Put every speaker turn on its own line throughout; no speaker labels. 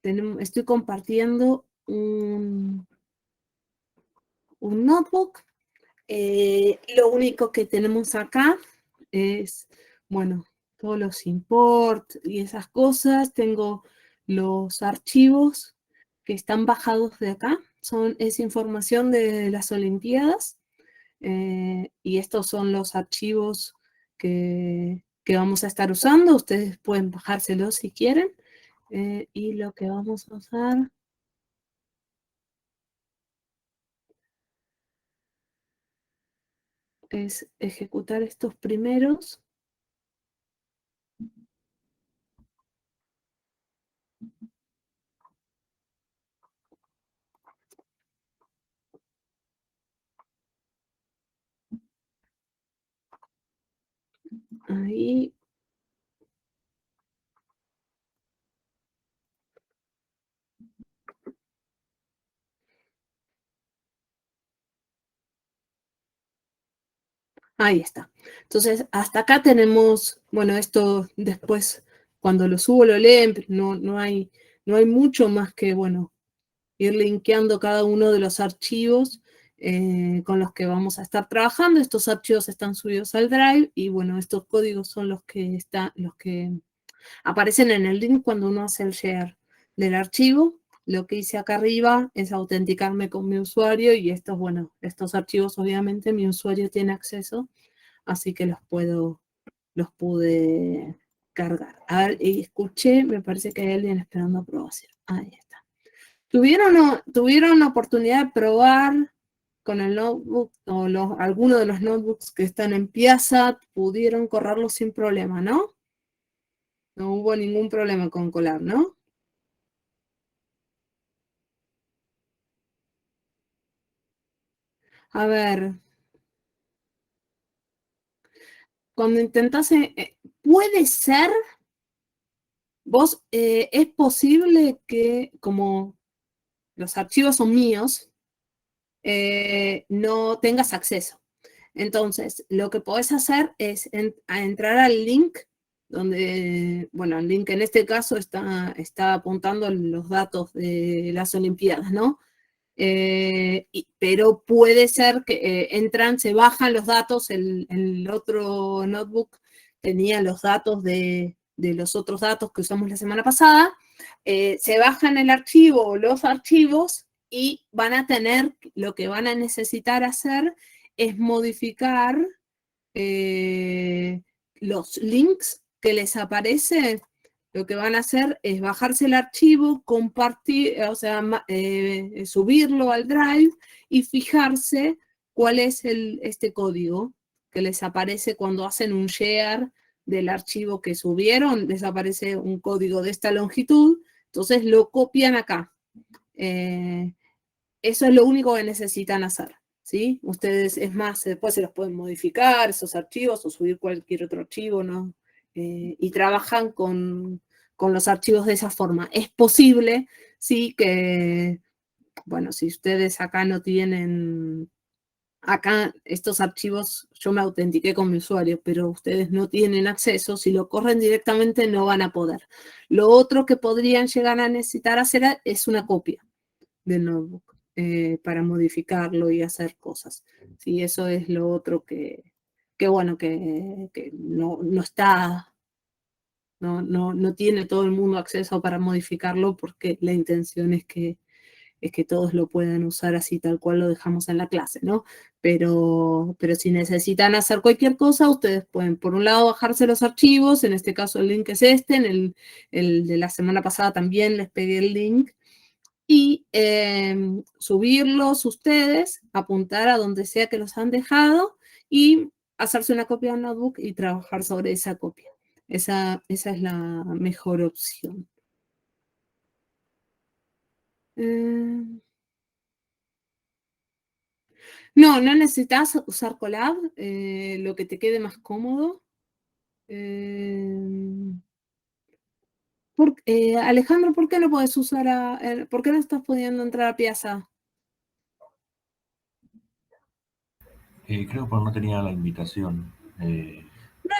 estoy compartiendo un notebook. Lo único que tenemos acá es, bueno, todos los import y esas cosas. Tengo los archivos que están bajados de acá. Es información de las Olimpiadas. Y estos son los archivos que vamos a estar usando. Ustedes pueden bajárselos si quieren. Y lo que vamos a usar es ejecutar estos primeros. Ahí. Ahí está. Entonces, hasta acá tenemos, bueno, esto después, cuando lo subo, lo leen, pero no hay mucho más que, bueno, ir linkeando cada uno de los archivos con los que vamos a estar trabajando. Estos archivos están subidos al Drive y, bueno, estos códigos son los que aparecen en el link cuando uno hace el share del archivo. Lo que hice acá arriba es autenticarme con mi usuario y estos, bueno, estos archivos obviamente mi usuario tiene acceso, así que los pude cargar. A ver, y escuché, me parece que hay alguien esperando aprobación. Ahí está. ¿Tuvieron la oportunidad de probar con el notebook o alguno de los notebooks que están en Piazza? Pudieron correrlos sin problema, ¿no? No hubo ningún problema con Colab, ¿no? A ver, cuando intentás, puede ser, es posible que como los archivos son míos, no tengas acceso. Entonces, lo que podés hacer es entrar al link, donde, bueno, el link en este caso está apuntando los datos de las Olimpiadas, ¿no? Pero puede ser que entran, se bajan los datos, el otro notebook tenía los datos de los otros datos que usamos la semana pasada, se bajan el archivo o los archivos y van a tener, lo que van a necesitar hacer es modificar los links que les aparece. Lo que van a hacer es bajarse el archivo, compartir, o sea, subirlo al Drive y fijarse cuál es este código que les aparece cuando hacen un share del archivo que subieron. Les aparece un código de esta longitud, entonces lo copian acá. Eso es lo único que necesitan hacer, ¿sí? Ustedes, es más, después se los pueden modificar, esos archivos, o subir cualquier otro archivo, ¿no? Y trabajan con los archivos de esa forma. Es posible, sí, que, bueno, si ustedes acá no tienen, acá estos archivos, yo me autentiqué con mi usuario, pero ustedes no tienen acceso, si lo corren directamente no van a poder. Lo otro que podrían llegar a necesitar hacer es una copia del notebook para modificarlo y hacer cosas. Sí, eso es lo otro que bueno, que no está, no tiene todo el mundo acceso para modificarlo, porque la intención es que todos lo puedan usar así tal cual lo dejamos en la clase, ¿no? Pero si necesitan hacer cualquier cosa, ustedes pueden, por un lado, bajarse los archivos, en este caso el link es este, en el de la semana pasada también les pedí el link, y subirlos ustedes, apuntar a donde sea que los han dejado y hacerse una copia de notebook y trabajar sobre esa copia. Esa es la mejor opción. No necesitas usar Colab, lo que te quede más cómodo. Alejandro, ¿por qué no puedes usar por qué no estás pudiendo entrar a Piazza?
Creo que no tenía la invitación.
No,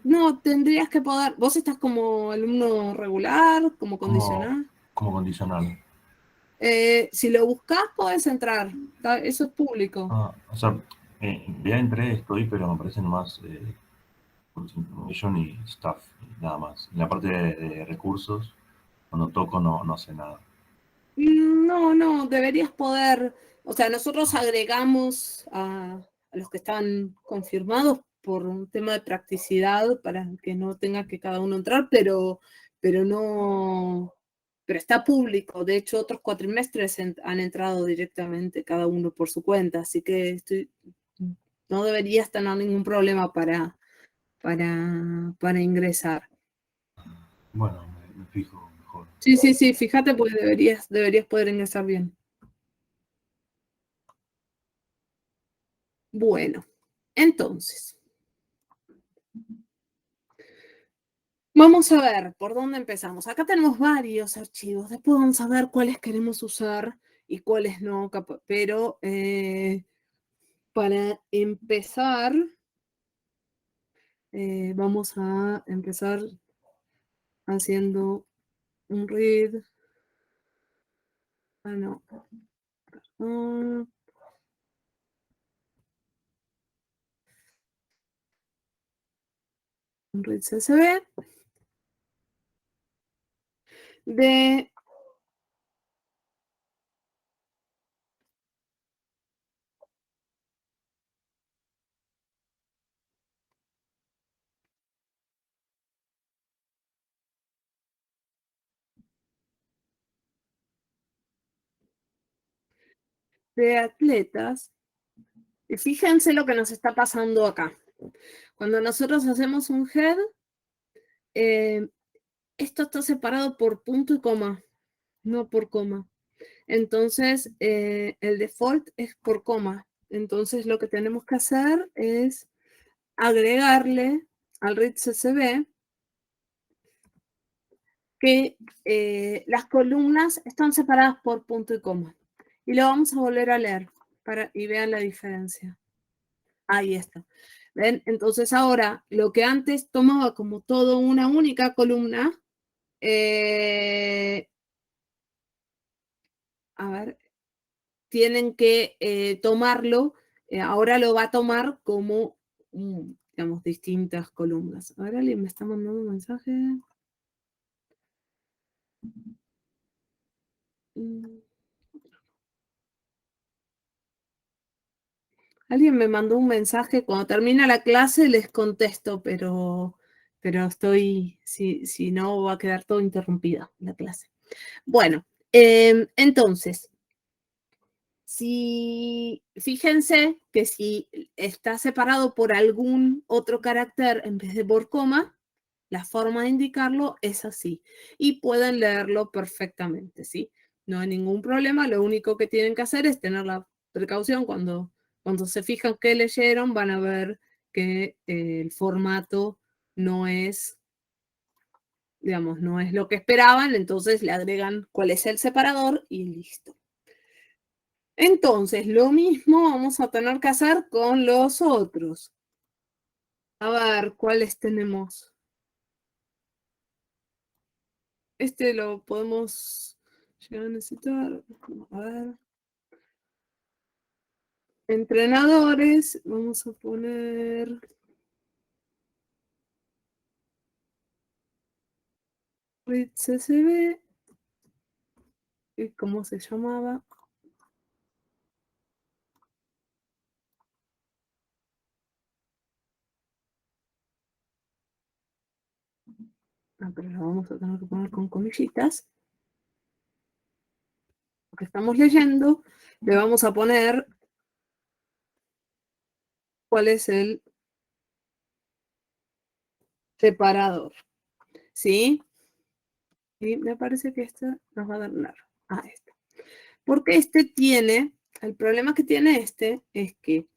No, tendrías que poder, vos estás como alumno regular, como
Como,
condicional.
como condicional.
Si lo buscas, podés entrar. Eso es público.
Ah, o sea, ya entré, estoy, pero me parecen más information y staff, y nada más. En la parte de recursos, cuando toco no sé nada.
No, no, deberías poder. O sea, nosotros agregamos a los que están confirmados por un tema de practicidad para que no tenga que cada uno entrar, pero no. Pero está público. De hecho, otros cuatrimestres han entrado directamente, cada uno por su cuenta. Así que no deberías tener ningún problema para ingresar.
Bueno, me fijo mejor.
Sí, sí, sí, fíjate, porque deberías poder ingresar bien. Bueno, entonces, vamos a ver por dónde empezamos. Acá tenemos varios archivos, después vamos a ver cuáles queremos usar y cuáles no, pero para empezar, vamos a empezar haciendo un read. Ah, no. Un read CSV de atletas. Y fíjense lo que nos está pasando acá. Cuando nosotros hacemos un head, esto está separado por punto y coma, no por coma. Entonces, el default es por coma. Entonces, lo que tenemos que hacer es agregarle al read CSV que las columnas están separadas por punto y coma. Y lo vamos a volver a leer y vean la diferencia. Ahí está. ¿Ven? Entonces ahora, lo que antes tomaba como todo una única columna, a ver, tienen que tomarlo, ahora lo va a tomar como, digamos, distintas columnas. Ahora alguien me está mandando un mensaje. Alguien me mandó un mensaje, cuando termina la clase les contesto, pero estoy, si no va a quedar todo interrumpida la clase. Bueno, entonces, fíjense que si está separado por algún otro carácter en vez de por coma, la forma de indicarlo es así. Y pueden leerlo perfectamente, ¿sí? No hay ningún problema, lo único que tienen que hacer es tener la precaución cuando se fijan que leyeron, van a ver que el formato no es, digamos, no es lo que esperaban, entonces le agregan cuál es el separador y listo. Entonces, lo mismo vamos a tener que hacer con los otros. A ver, ¿cuáles tenemos? Este lo podemos llegar a necesitar. A ver. Entrenadores, vamos a poner read CSV. ¿Cómo se llamaba? Ah, pero lo vamos a tener que poner con comillitas. Lo que estamos leyendo, le vamos a poner cuál es el separador. ¿Sí? Y me parece que esta nos va a dar un error. Ah, esta. Porque este tiene, el problema que tiene este es que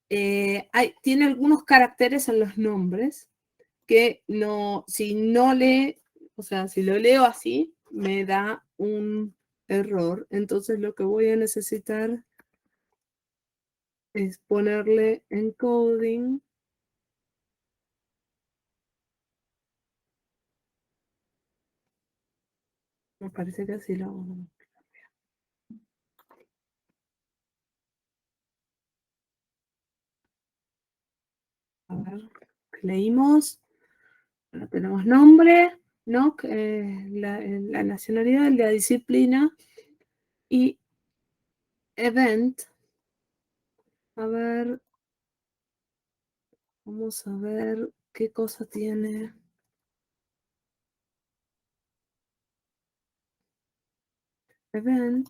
tiene algunos caracteres en los nombres que no, si no le, o sea, si lo leo así, me da un error. Entonces lo que voy a necesitar es ponerle encoding Me parece que así lo... A ver, leímos. Ahora tenemos nombre, ¿no? La nacionalidad, la disciplina y event. A ver, vamos a ver qué cosa tiene. Event.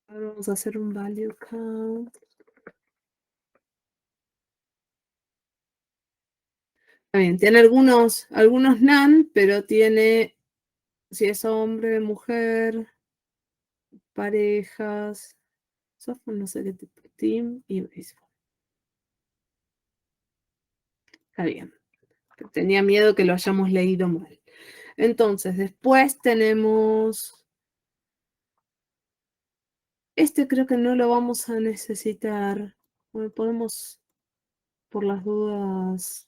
Ahora vamos a hacer un value count. Está bien, tiene algunos none, pero tiene si es hombre, mujer, parejas, software, no sé qué tipo, team y baseball. Está bien. Tenía miedo que lo hayamos leído mal. Entonces, después tenemos... Este creo que no lo vamos a necesitar. Bueno, podemos, por las dudas...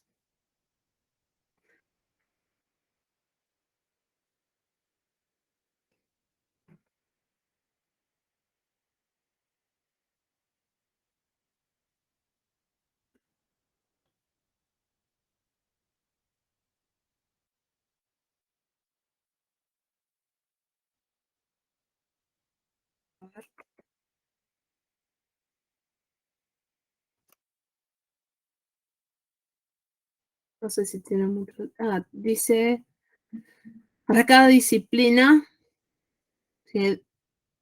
A ver. No sé si tiene mucho... Ah, dice... Para cada disciplina,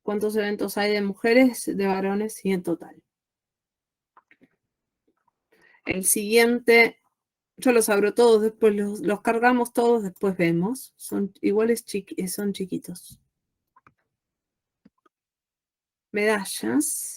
¿cuántos eventos hay de mujeres, de varones y en total? El siguiente, yo los abro todos, después los cargamos todos, después vemos. Son iguales, son chiquitos. Medallas.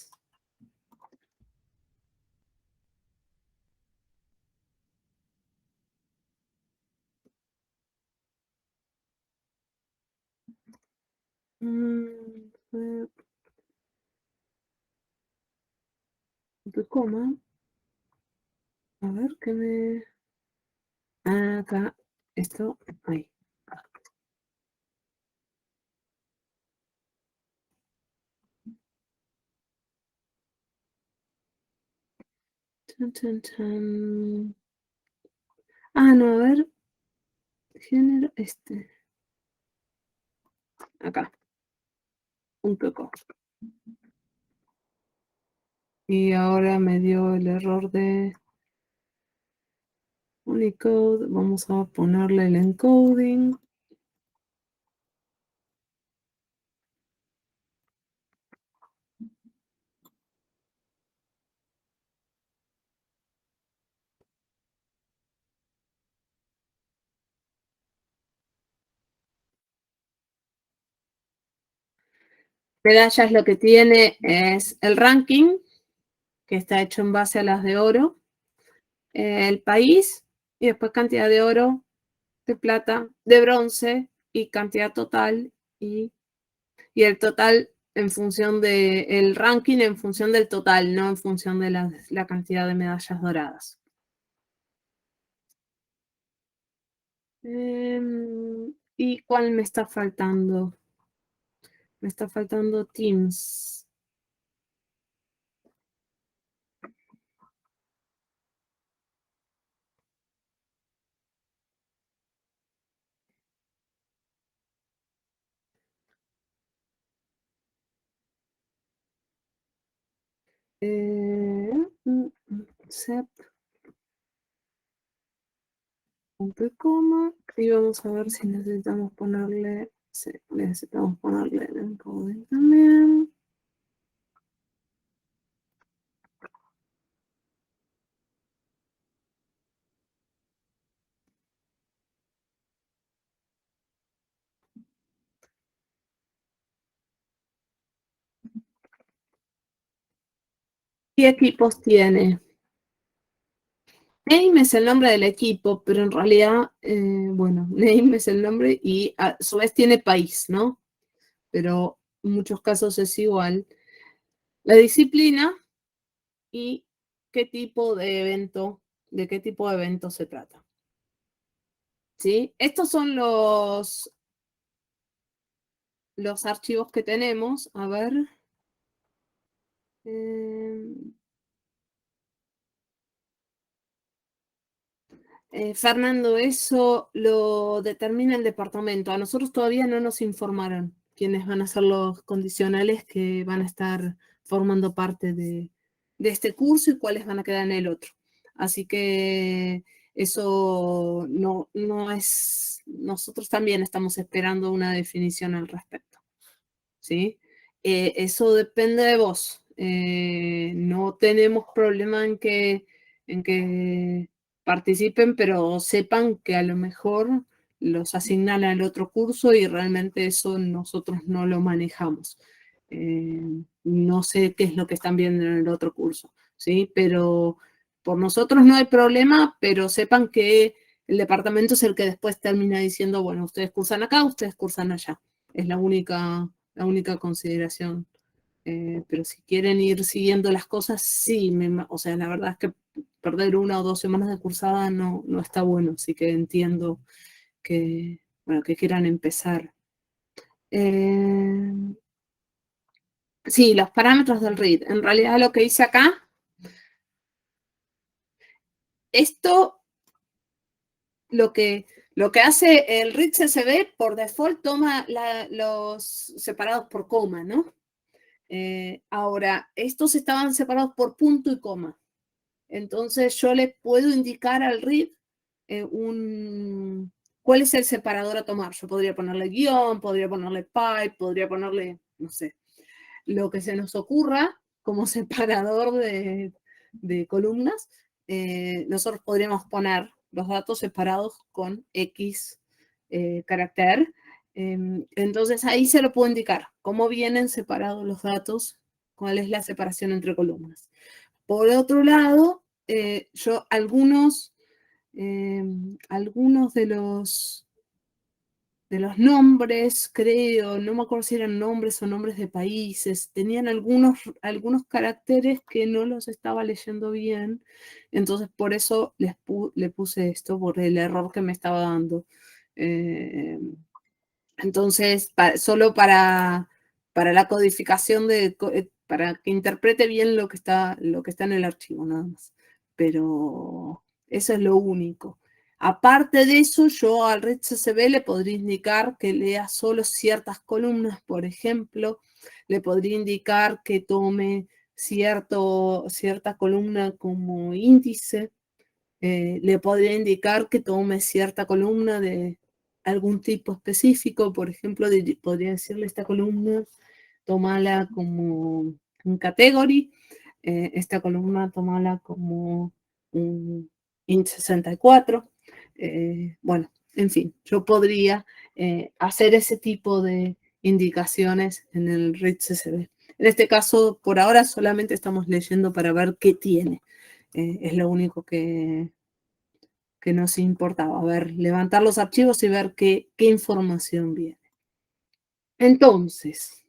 Coma. A ver, ¿qué me... acá, esto, ahí. Chan, chan, chan. Ah, no, a ver. Género, acá. .com. Y ahora me dio el error de Unicode. Vamos a ponerle el encoding. Medallas lo que tiene es el ranking, que está hecho en base a las de oro, el país, y después cantidad de oro, de plata, de bronce, y cantidad total, y el total en función del ranking, en función del total, no en función de la cantidad de medallas doradas. ¿Y cuál me está faltando? Me está faltando Teams. Sep. Punto y coma. Y vamos a ver si necesitamos ponerle. Sí, necesitamos ponerle el encoding también. ¿Qué equipos tiene? Name es el nombre del equipo, pero en realidad, bueno, name es el nombre y a su vez tiene país, ¿no? Pero en muchos casos es igual. La disciplina y qué tipo de evento se trata. ¿Sí? Estos son los archivos que tenemos. A ver. Fernando, eso lo determina el departamento. A nosotros todavía no nos informaron quiénes van a ser los condicionales que van a estar formando parte de este curso y cuáles van a quedar en el otro. Así que eso no es... Nosotros también estamos esperando una definición al respecto. ¿Sí? Eso depende de vos. No tenemos problema en que participen, pero sepan que a lo mejor los asignan al otro curso y realmente eso nosotros no lo manejamos. No sé qué es lo que están viendo en el otro curso, ¿sí? Pero por nosotros no hay problema, pero sepan que el departamento es el que después termina diciendo, bueno, ustedes cursan acá, ustedes cursan allá. Es la única consideración. Pero si quieren ir siguiendo las cosas, sí, o sea, la verdad es que perder 1 o 2 semanas de cursada no está bueno, así que entiendo que, bueno, que quieran empezar. Sí, los parámetros del RID. En realidad lo que hice acá, esto, lo que hace el RID CSV, por default toma los separados por coma, ¿no? Ahora, estos estaban separados por punto y coma. Entonces yo le puedo indicar al RID cuál es el separador a tomar. Yo podría ponerle guión, podría ponerle pipe, podría ponerle, no sé, lo que se nos ocurra como separador de columnas. Nosotros podríamos poner los datos separados con X carácter. Entonces ahí se lo puedo indicar cómo vienen separados los datos, cuál es la separación entre columnas. Por otro lado, yo algunos de los nombres, creo, no me acuerdo si eran nombres o nombres de países, tenían algunos caracteres que no los estaba leyendo bien, entonces por eso le puse esto, por el error que me estaba dando. Entonces, solo para la codificación, para que interprete bien lo que está en el archivo, nada más. Pero eso es lo único. Aparte de eso, yo al RID CSV le podría indicar que lea solo ciertas columnas, por ejemplo, le podría indicar que tome cierta columna como índice, le podría indicar que tome cierta columna de algún tipo específico, por ejemplo, podría decirle esta columna, tómala como un category, esta columna tómala como un int 64, bueno, en fin, yo podría hacer ese tipo de indicaciones en el RID CSV. En este caso, por ahora solamente estamos leyendo para ver qué tiene. Es lo único que nos importaba. A ver, levantar los archivos y ver qué información viene. Entonces,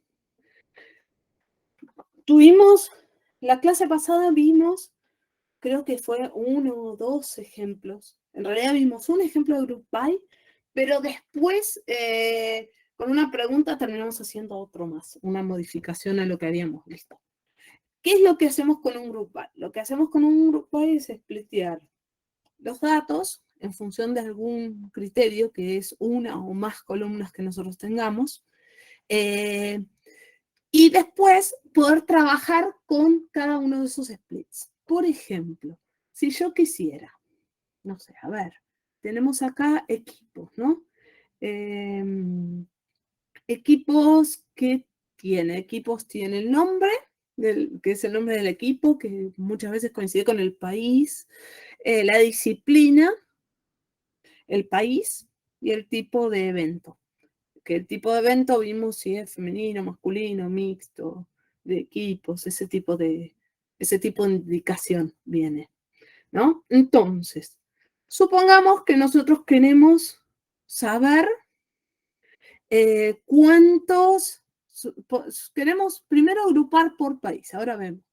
la clase pasada vimos, creo que fue 1 o 2 ejemplos. En realidad vimos un ejemplo de Group By, pero después, con una pregunta, terminamos haciendo otro más, una modificación a lo que habíamos visto. ¿Qué es lo que hacemos con un Group By? Lo que hacemos con un Group By es splitear los datos en función de algún criterio, que es una o más columnas que nosotros tengamos, y después poder trabajar con cada uno de esos splits. Por ejemplo, si yo quisiera, no sé, a ver, tenemos acá equipos, ¿no? Equipos que tiene el nombre, que es el nombre del equipo, que muchas veces coincide con el país, la disciplina, el país y el tipo de evento. Que el tipo de evento vimos si es femenino, masculino, mixto, de equipos, ese tipo de indicación viene, ¿no? Entonces, supongamos que nosotros queremos saber cuántos, queremos primero agrupar por país, ahora vemos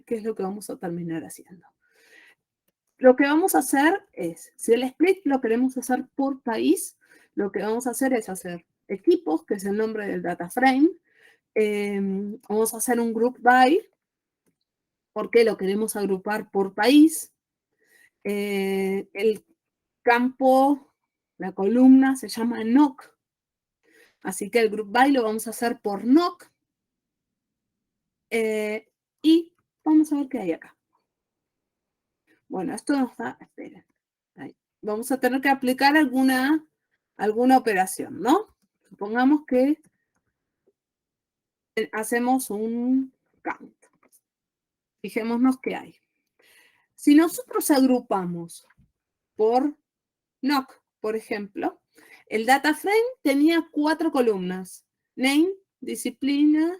qué es lo que vamos a terminar haciendo. Lo que vamos a hacer es, si el split lo queremos hacer por país, lo que vamos a hacer es hacer equipos, que es el nombre del data frame. Vamos a hacer un group by, porque lo queremos agrupar por país. El campo, la columna se llama NOC, así que el group by lo vamos a hacer por NOC. Y vamos a ver qué hay acá. Bueno, esto nos da, esperen, ahí. Vamos a tener que aplicar alguna operación, ¿no? Supongamos que hacemos un count. Fijémonos qué hay. Si nosotros agrupamos por NOC, por ejemplo, el data frame tenía 4 columnas. Name, disciplina,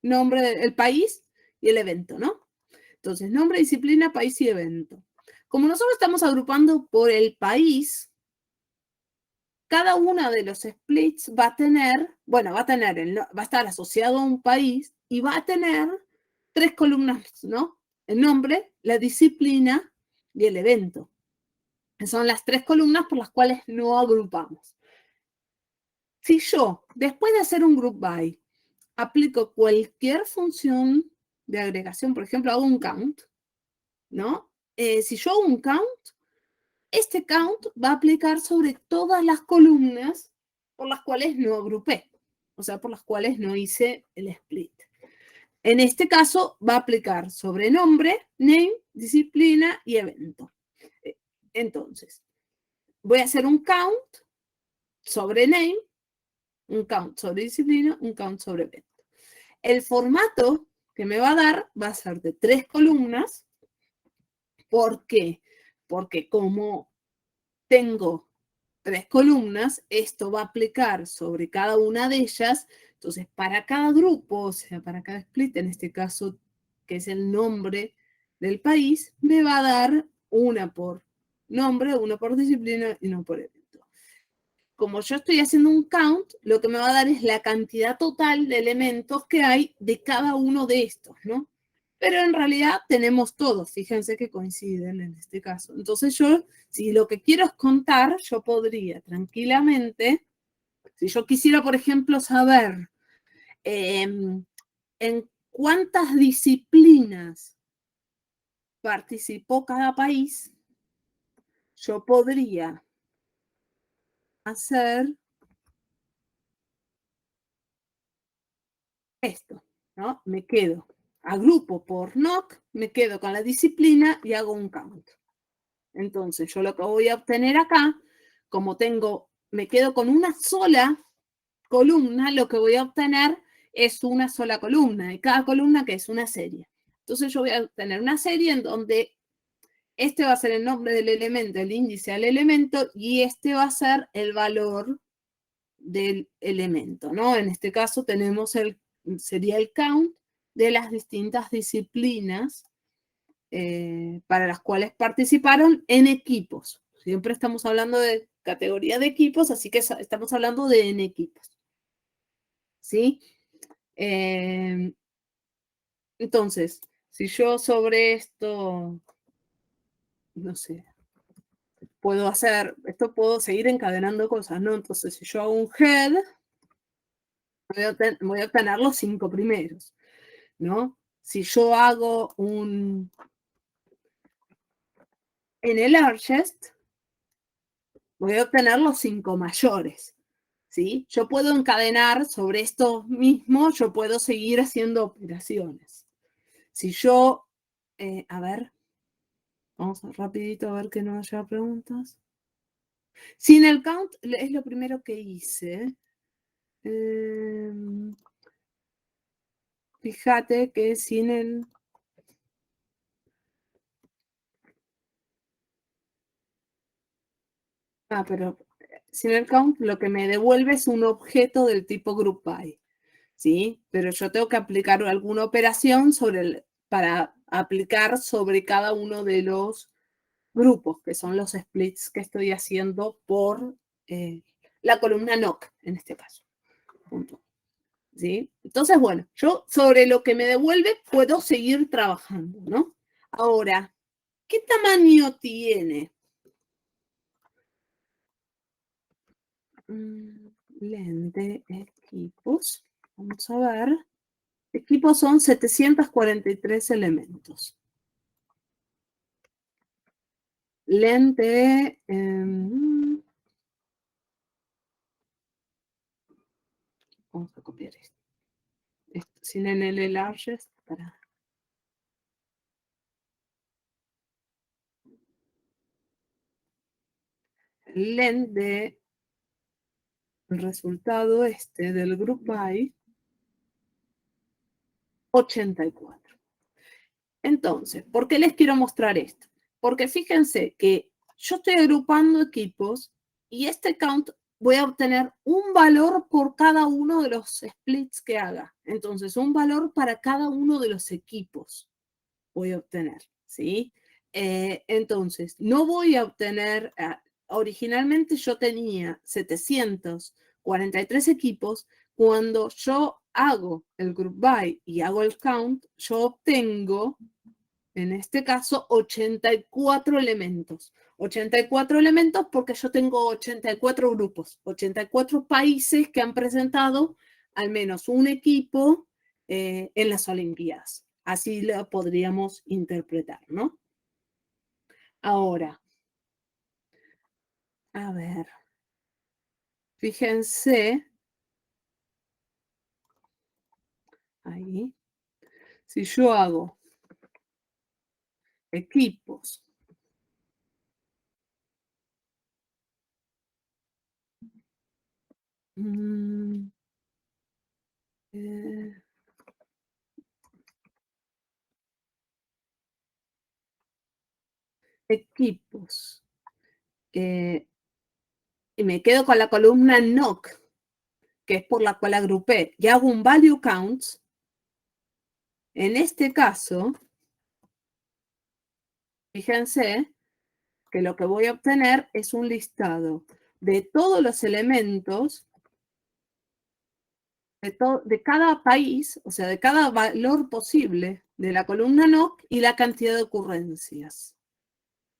nombre del país y el evento, ¿no? Entonces, nombre, disciplina, país y evento. Como nosotros estamos agrupando por el país, cada uno de los splits va a tener, bueno, va a estar asociado a un país y va a tener 3 columnas, ¿no? El nombre, la disciplina y el evento. Son las 3 columnas por las cuales no agrupamos. Si yo, después de hacer un group by, aplico cualquier función de agregación, por ejemplo, hago un count, ¿no? Si yo hago un count, este count va a aplicar sobre todas las columnas por las cuales no agrupé, o sea, por las cuales no hice el split. En este caso, va a aplicar sobre nombre, name, disciplina y evento. Entonces, voy a hacer un count sobre name, un count sobre disciplina, un count sobre evento. El formato que me va a dar va a ser de 3 columnas. ¿Por qué? Porque como tengo 3 columnas, esto va a aplicar sobre cada una de ellas. Entonces, para cada grupo, o sea, para cada split, en este caso, que es el nombre del país, me va a dar una por nombre, una por disciplina y una por evento. Como yo estoy haciendo un count, lo que me va a dar es la cantidad total de elementos que hay de cada uno de estos, ¿no? Pero en realidad tenemos todos, fíjense que coinciden en este caso. Entonces yo, si lo que quiero es contar, yo podría tranquilamente, si yo quisiera, por ejemplo, saber en cuántas disciplinas participó cada país, yo podría hacer esto, ¿no? Me quedo, agrupo por NOC, me quedo con la disciplina y hago un count. Entonces, yo lo que voy a obtener acá, como me quedo con una sola columna, lo que voy a obtener es una sola columna, y cada columna que es una serie. Entonces, yo voy a obtener una serie en donde este va a ser el nombre del elemento, el índice al elemento, y este va a ser el valor del elemento, ¿no? En este caso sería el count de las distintas disciplinas para las cuales participaron en equipos. Siempre estamos hablando de categoría de equipos, así que estamos hablando de en equipos. ¿Sí? Entonces, si yo sobre esto, no sé, puedo seguir encadenando cosas, ¿no? Entonces, si yo hago un head, voy a obtener los 5 primeros, ¿no? Si yo hago en el largest, voy a obtener los 5 mayores, ¿sí? Yo puedo encadenar sobre esto mismo, yo puedo seguir haciendo operaciones. Si yo, a ver, vamos rapidito a ver que no haya preguntas. Sin el count es lo primero que hice. Fíjate que sin el... pero sin el count lo que me devuelve es un objeto del tipo group by, ¿sí? Pero yo tengo que aplicar alguna operación para aplicar sobre cada uno de los grupos, que son los splits que estoy haciendo por la columna NOC, en este caso. Punto. ¿sí? Entonces, bueno, yo sobre lo que me devuelve puedo seguir trabajando, ¿no? Ahora, ¿qué tamaño tiene? Lente, equipos. Vamos a ver. Equipos son 743 elementos. Lente. Vamos a copiar esto. Sin NL largest. Para. Len de el resultado del group by 84. Entonces, ¿por qué les quiero mostrar esto? Porque fíjense que yo estoy agrupando equipos y este count voy a obtener un valor por cada uno de los splits que haga. Entonces, un valor para cada uno de los equipos voy a obtener, ¿sí? Entonces, no voy a obtener, originalmente yo tenía 743 equipos. Cuando yo hago el group by y hago el count, yo obtengo, en este caso, 84 elementos. 84 elementos porque yo tengo 84 grupos, 84 países que han presentado al menos un equipo en las Olimpiadas. Así lo podríamos interpretar, ¿no? Ahora, a ver, fíjense, ahí, si yo hago equipos, equipos, y me quedo con la columna NOC, que es por la cual agrupé, y hago un value count. En este caso, fíjense que lo que voy a obtener es un listado de todos los elementos de cada país, o sea, de cada valor posible de la columna NOC y la cantidad de ocurrencias,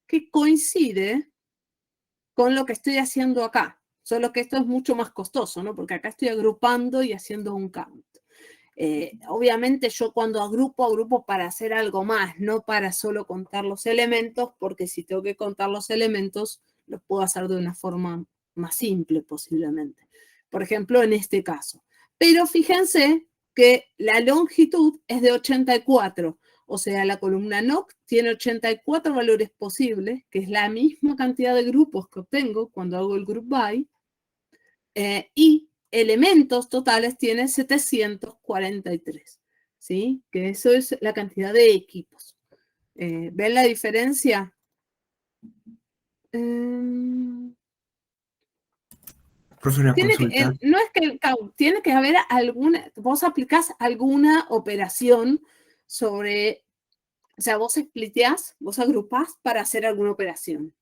que coincide con lo que estoy haciendo acá. Solo que esto es mucho más costoso, ¿no? Porque acá estoy agrupando y haciendo un count. Obviamente yo cuando agrupo para hacer algo más, no para solo contar los elementos, porque si tengo que contar los elementos, los puedo hacer de una forma más simple posiblemente. Por ejemplo, en este caso. Pero fíjense que la longitud es de 84, o sea, la columna NOC tiene 84 valores posibles, que es la misma cantidad de grupos que obtengo cuando hago el group by, y elementos totales tiene 743, ¿sí? Que eso es la cantidad de equipos. ¿Ven la diferencia?
Profe, una consulta.
No es que el count, tiene que haber alguna, vos aplicás alguna operación sobre, o sea, vos spliteás, vos agrupás para hacer alguna operación.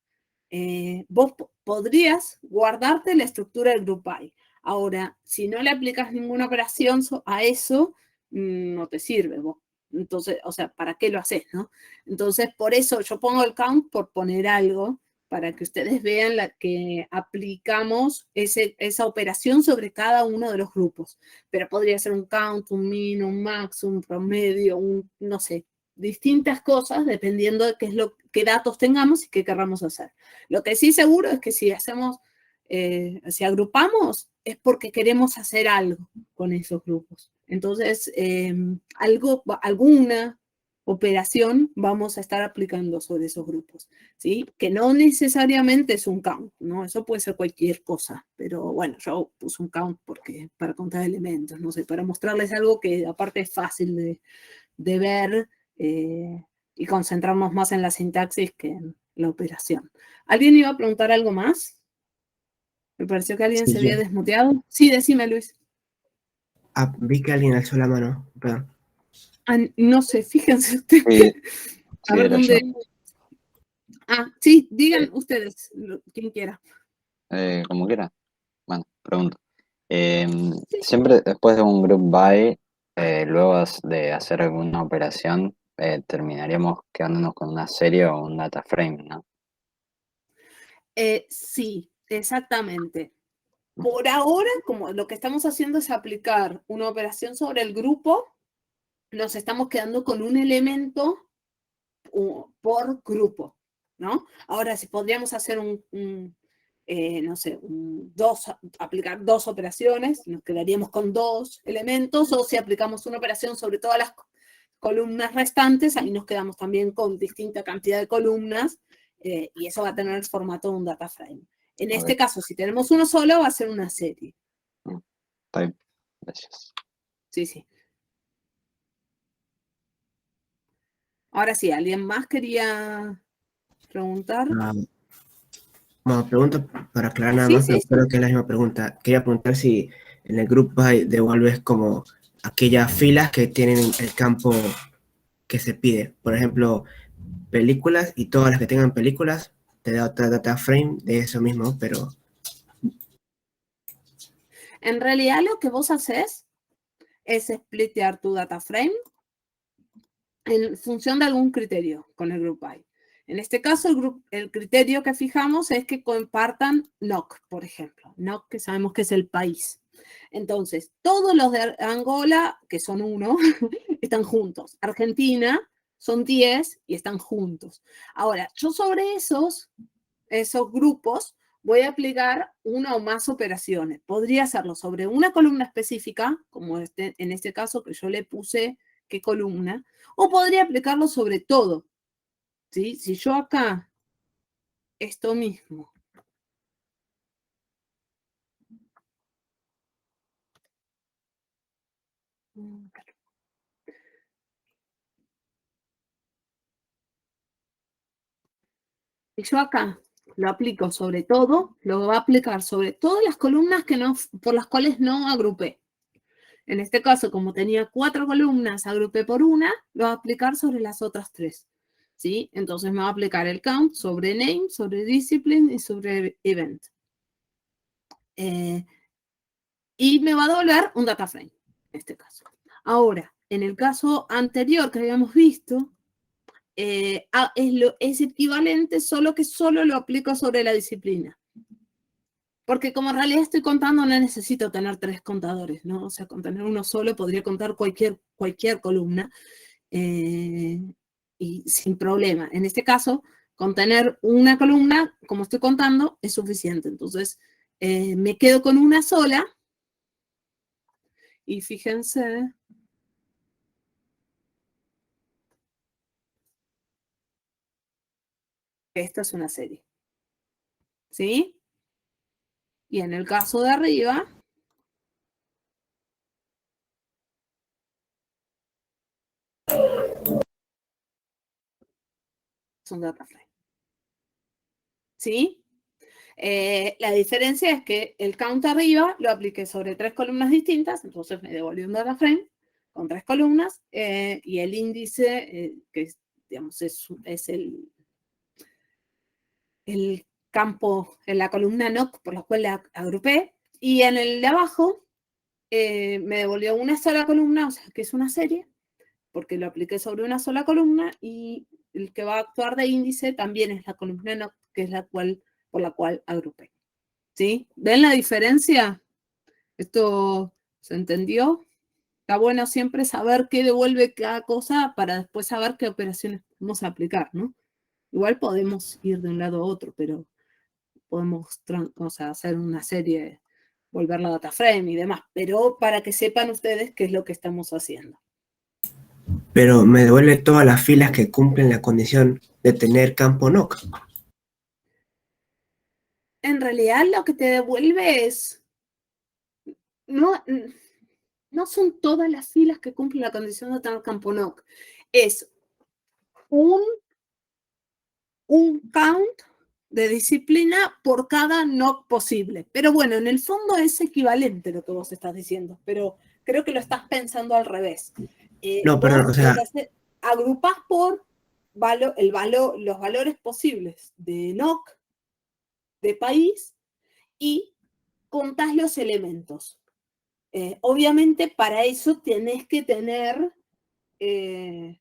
Vos podrías guardarte la estructura del group by. Ahora, si no le aplicas ninguna operación a eso, no te sirve vos. Entonces, o sea, ¿para qué lo haces, no? Entonces, por eso yo pongo el count por poner algo, para que ustedes vean que aplicamos esa operación sobre cada uno de los grupos. Pero podría ser un count, un min, un max, un promedio, no sé, distintas cosas dependiendo de qué datos tengamos y qué querramos hacer. Lo que sí seguro es que si si agrupamos, es porque queremos hacer algo con esos grupos. Entonces, alguna operación vamos a estar aplicando sobre esos grupos, ¿sí? Que no necesariamente es un count, ¿no? Eso puede ser cualquier cosa, pero bueno, yo puse un count para contar elementos, no sé, para mostrarles algo que aparte es fácil de ver y concentrarnos más en la sintaxis que en la operación. ¿Alguien iba a preguntar algo más? Me pareció que alguien
Sí,
se había
yo.
desmuteado. Sí, decime, Luis.
Ah, vi que alguien alzó la mano. Perdón.
No sé, fíjense ustedes.
Sí,
A
sí,
ver
era
dónde.
yo.
Sí, digan ustedes, quien quiera.
Como quiera. Bueno, pregunto. Siempre después de un group by, luego de hacer alguna operación, terminaríamos quedándonos con una serie o un data frame, ¿no?
Sí, exactamente. Por ahora, como lo que estamos haciendo es aplicar una operación sobre el grupo, nos estamos quedando con un elemento por grupo, ¿no? Ahora, si podríamos hacer no sé, aplicar 2 operaciones, nos quedaríamos con 2 elementos, o si aplicamos una operación sobre todas las columnas restantes, ahí nos quedamos también con distinta cantidad de columnas, y eso va a tener el formato de un data frame. En este caso, si tenemos uno solo, va a ser una serie.
Está bien, gracias.
Sí, sí. Ahora sí, ¿alguien más quería preguntar?
Bueno, pregunta para aclarar nada
Sí,
más,
sí,
pero
sí.
creo que es la misma pregunta. Quería preguntar si en el group by devuelves como aquellas filas que tienen el campo que se pide. Por ejemplo, películas, y todas las que tengan películas, te da otra data frame de eso mismo, pero
En realidad lo que vos haces es splitear tu data frame en función de algún criterio con el group by. En este caso, el criterio que fijamos es que compartan NOC, por ejemplo. NOC, que sabemos que es el país. Entonces, todos los de Angola, que son 1, están juntos. Argentina son 10 y están juntos. Ahora, yo sobre esos grupos voy a aplicar una o más operaciones. Podría hacerlo sobre una columna específica, como en este caso que yo le puse qué columna, o podría aplicarlo sobre todo. ¿Sí? Si yo acá, esto mismo, si yo acá lo aplico sobre todo, lo va a aplicar sobre todas las columnas por las cuales no agrupé. En este caso, como tenía 4 columnas, agrupé por una, lo va a aplicar sobre las otras 3. ¿Sí? Entonces me va a aplicar el count sobre name, sobre discipline y sobre event. Y me va a devolver un data frame, en este caso. Ahora, en el caso anterior que habíamos visto, es equivalente, solo que solo lo aplico sobre la disciplina. Porque como en realidad estoy contando, no necesito tener 3 contadores, ¿no? O sea, con tener uno solo podría contar cualquier columna, y sin problema. En este caso, con tener una columna, como estoy contando, es suficiente. Entonces, me quedo con una sola, y fíjense, esta es una serie. ¿Sí? Y en el caso de arriba, es un data frame. ¿Sí? La diferencia es que el count arriba lo apliqué sobre 3 columnas distintas, entonces me devolvió un data frame con 3 columnas, y el índice, que digamos, es el campo en la columna NOC por la cual la agrupé, y en el de abajo me devolvió una sola columna, o sea que es una serie, porque lo apliqué sobre una sola columna, y el que va a actuar de índice también es la columna NOC, que es por la cual agrupé. ¿Sí? ¿Ven la diferencia? ¿Esto se entendió? Está bueno siempre saber qué devuelve cada cosa para después saber qué operaciones vamos a aplicar, ¿no? Igual podemos ir de un lado a otro, pero podemos hacer una serie, volver la data frame y demás, pero para que sepan ustedes qué es lo que estamos haciendo.
pero me devuelve todas las filas que cumplen la condición de tener campo NOC.
En realidad lo que te devuelve es, no son todas las filas que cumplen la condición de tener campo NOC, es un count de disciplina por cada NOC posible. Pero bueno, en el fondo es equivalente lo que vos estás diciendo, pero creo que lo estás pensando al revés.
No, perdón, o sea,
Agrupás por los valores posibles de NOC, de país, y contás los elementos. Obviamente para eso tenés que tener,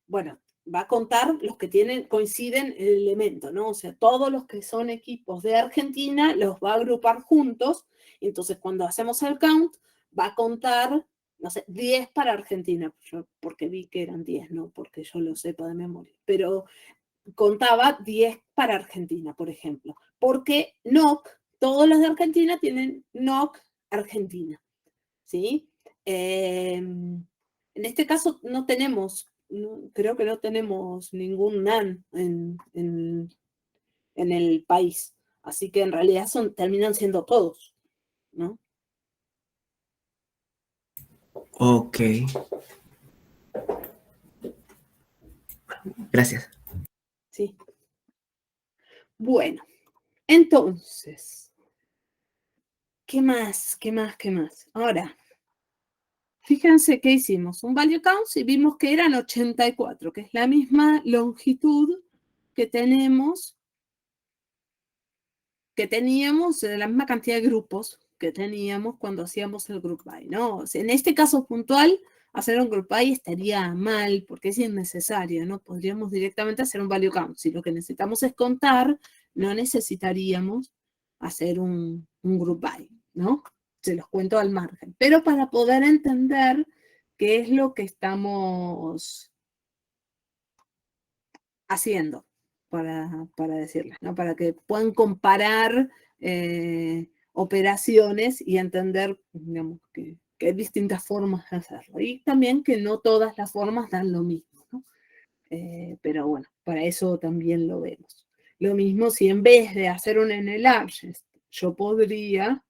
bueno, va a contar los que coinciden el elemento, ¿no? O sea, todos los que son equipos de Argentina los va a agrupar juntos. Entonces, cuando hacemos el count, va a contar, no sé, 10 para Argentina, porque vi que eran 10, no porque yo lo sepa de memoria, pero contaba 10 para Argentina, por ejemplo, porque NOC, todos los de Argentina tienen NOC Argentina, ¿sí? En este caso no tenemos, creo que no tenemos ningún NAN en el país, así que en realidad terminan siendo todos, ¿no?
Ok, gracias.
Sí. Bueno, entonces, ¿qué más? ¿Qué más? ¿Qué más? Ahora, fíjense que hicimos un value count y vimos que eran 84, que es la misma longitud que teníamos de la misma cantidad de grupos que teníamos cuando hacíamos el group by, ¿no? O sea, en este caso puntual, hacer un group by estaría mal porque es innecesario, ¿no? Podríamos directamente hacer un value count. Si lo que necesitamos es contar, no necesitaríamos hacer un group by, ¿no? Se los cuento al margen. Pero para poder entender qué es lo que estamos haciendo, para decirles, ¿no? Para que puedan comparar operaciones y entender, digamos, que hay distintas formas de hacerlo. Y también que no todas las formas dan lo mismo, ¿no? Pero bueno, para eso también lo vemos. Lo mismo si en vez de hacer un NLargest, yo podría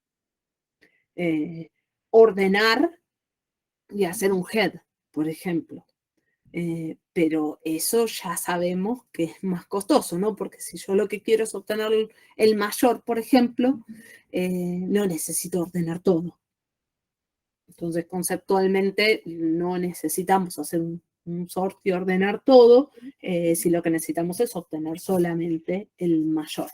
ordenar y hacer un head, por ejemplo. Pero eso ya sabemos que es más costoso, ¿no? Porque si yo lo que quiero es obtener el mayor, por ejemplo, no necesito ordenar todo. Entonces, conceptualmente, no necesitamos hacer un sort y ordenar todo, si lo que necesitamos es obtener solamente el mayor.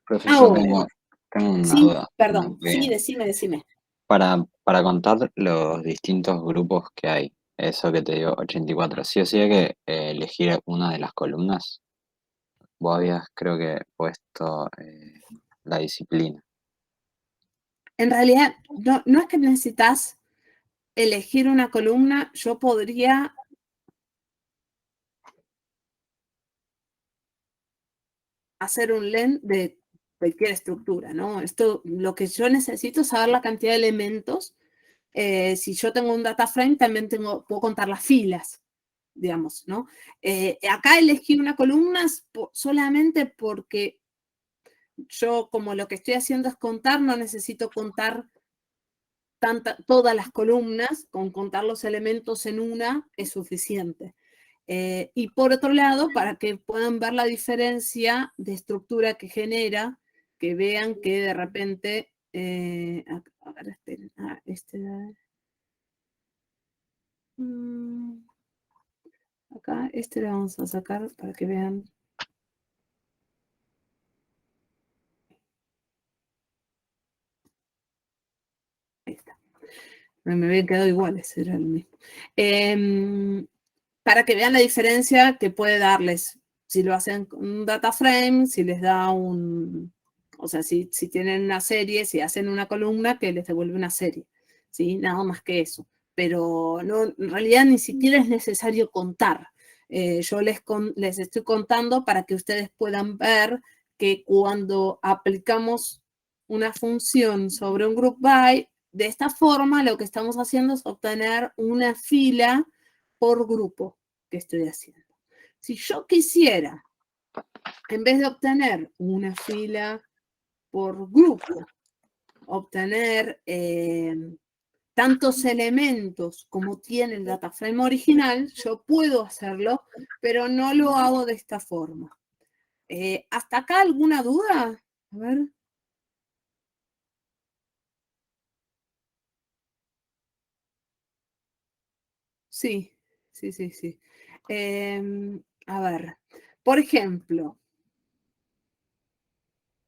Profesor,
Ahora,
tengo una
sí,
duda.
perdón,
Que
sí, decime.
para contar los distintos grupos que hay, eso que te digo, 84, sí o sí hay que elegir una de las columnas. Vos habías, creo que, puesto la disciplina.
En realidad, no es que necesitas elegir una columna, yo podría hacer un len de cualquier estructura, ¿no? Esto, lo que yo necesito es saber la cantidad de elementos. Si yo tengo un data frame, también puedo contar las filas, digamos, ¿no? Acá elegí una columna solamente porque yo, como lo que estoy haciendo es contar, no necesito contar todas las columnas, con contar los elementos en una es suficiente. Y por otro lado, para que puedan ver la diferencia de estructura que genera, que vean que de repente, a ver, esperen, acá le vamos a sacar para que vean. Ahí está. Me habían quedado iguales, era el mismo. Para que vean la diferencia que puede darles si lo hacen con un data frame, si les da o sea, si tienen una serie, si hacen una columna que les devuelve una serie, ¿sí? Nada más que eso. Pero no, en realidad ni siquiera es necesario contar. Yo les estoy contando para que ustedes puedan ver que cuando aplicamos una función sobre un group by, de esta forma lo que estamos haciendo es obtener una fila por grupo que estoy haciendo. Si yo quisiera, en vez de obtener una fila por grupo, obtener tantos elementos como tiene el data frame original, yo puedo hacerlo, pero no lo hago de esta forma. ¿Hasta acá alguna duda? A ver. Sí, sí. A ver, por ejemplo,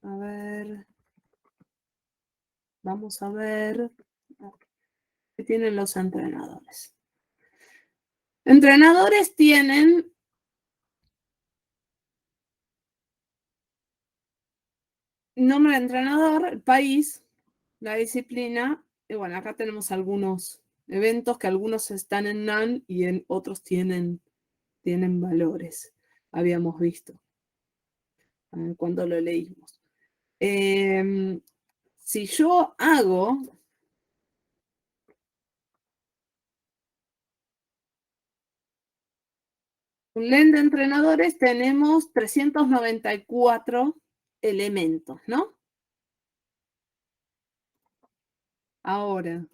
a ver, vamos a ver, tienen los entrenadores? Entrenadores tienen nombre de entrenador, el país, la disciplina, y bueno, acá tenemos algunos eventos que algunos están en NaN y en otros tienen valores. Habíamos visto cuando lo leímos. Si yo hago un LEN de entrenadores, tenemos 394 elementos, ¿no? Ahora,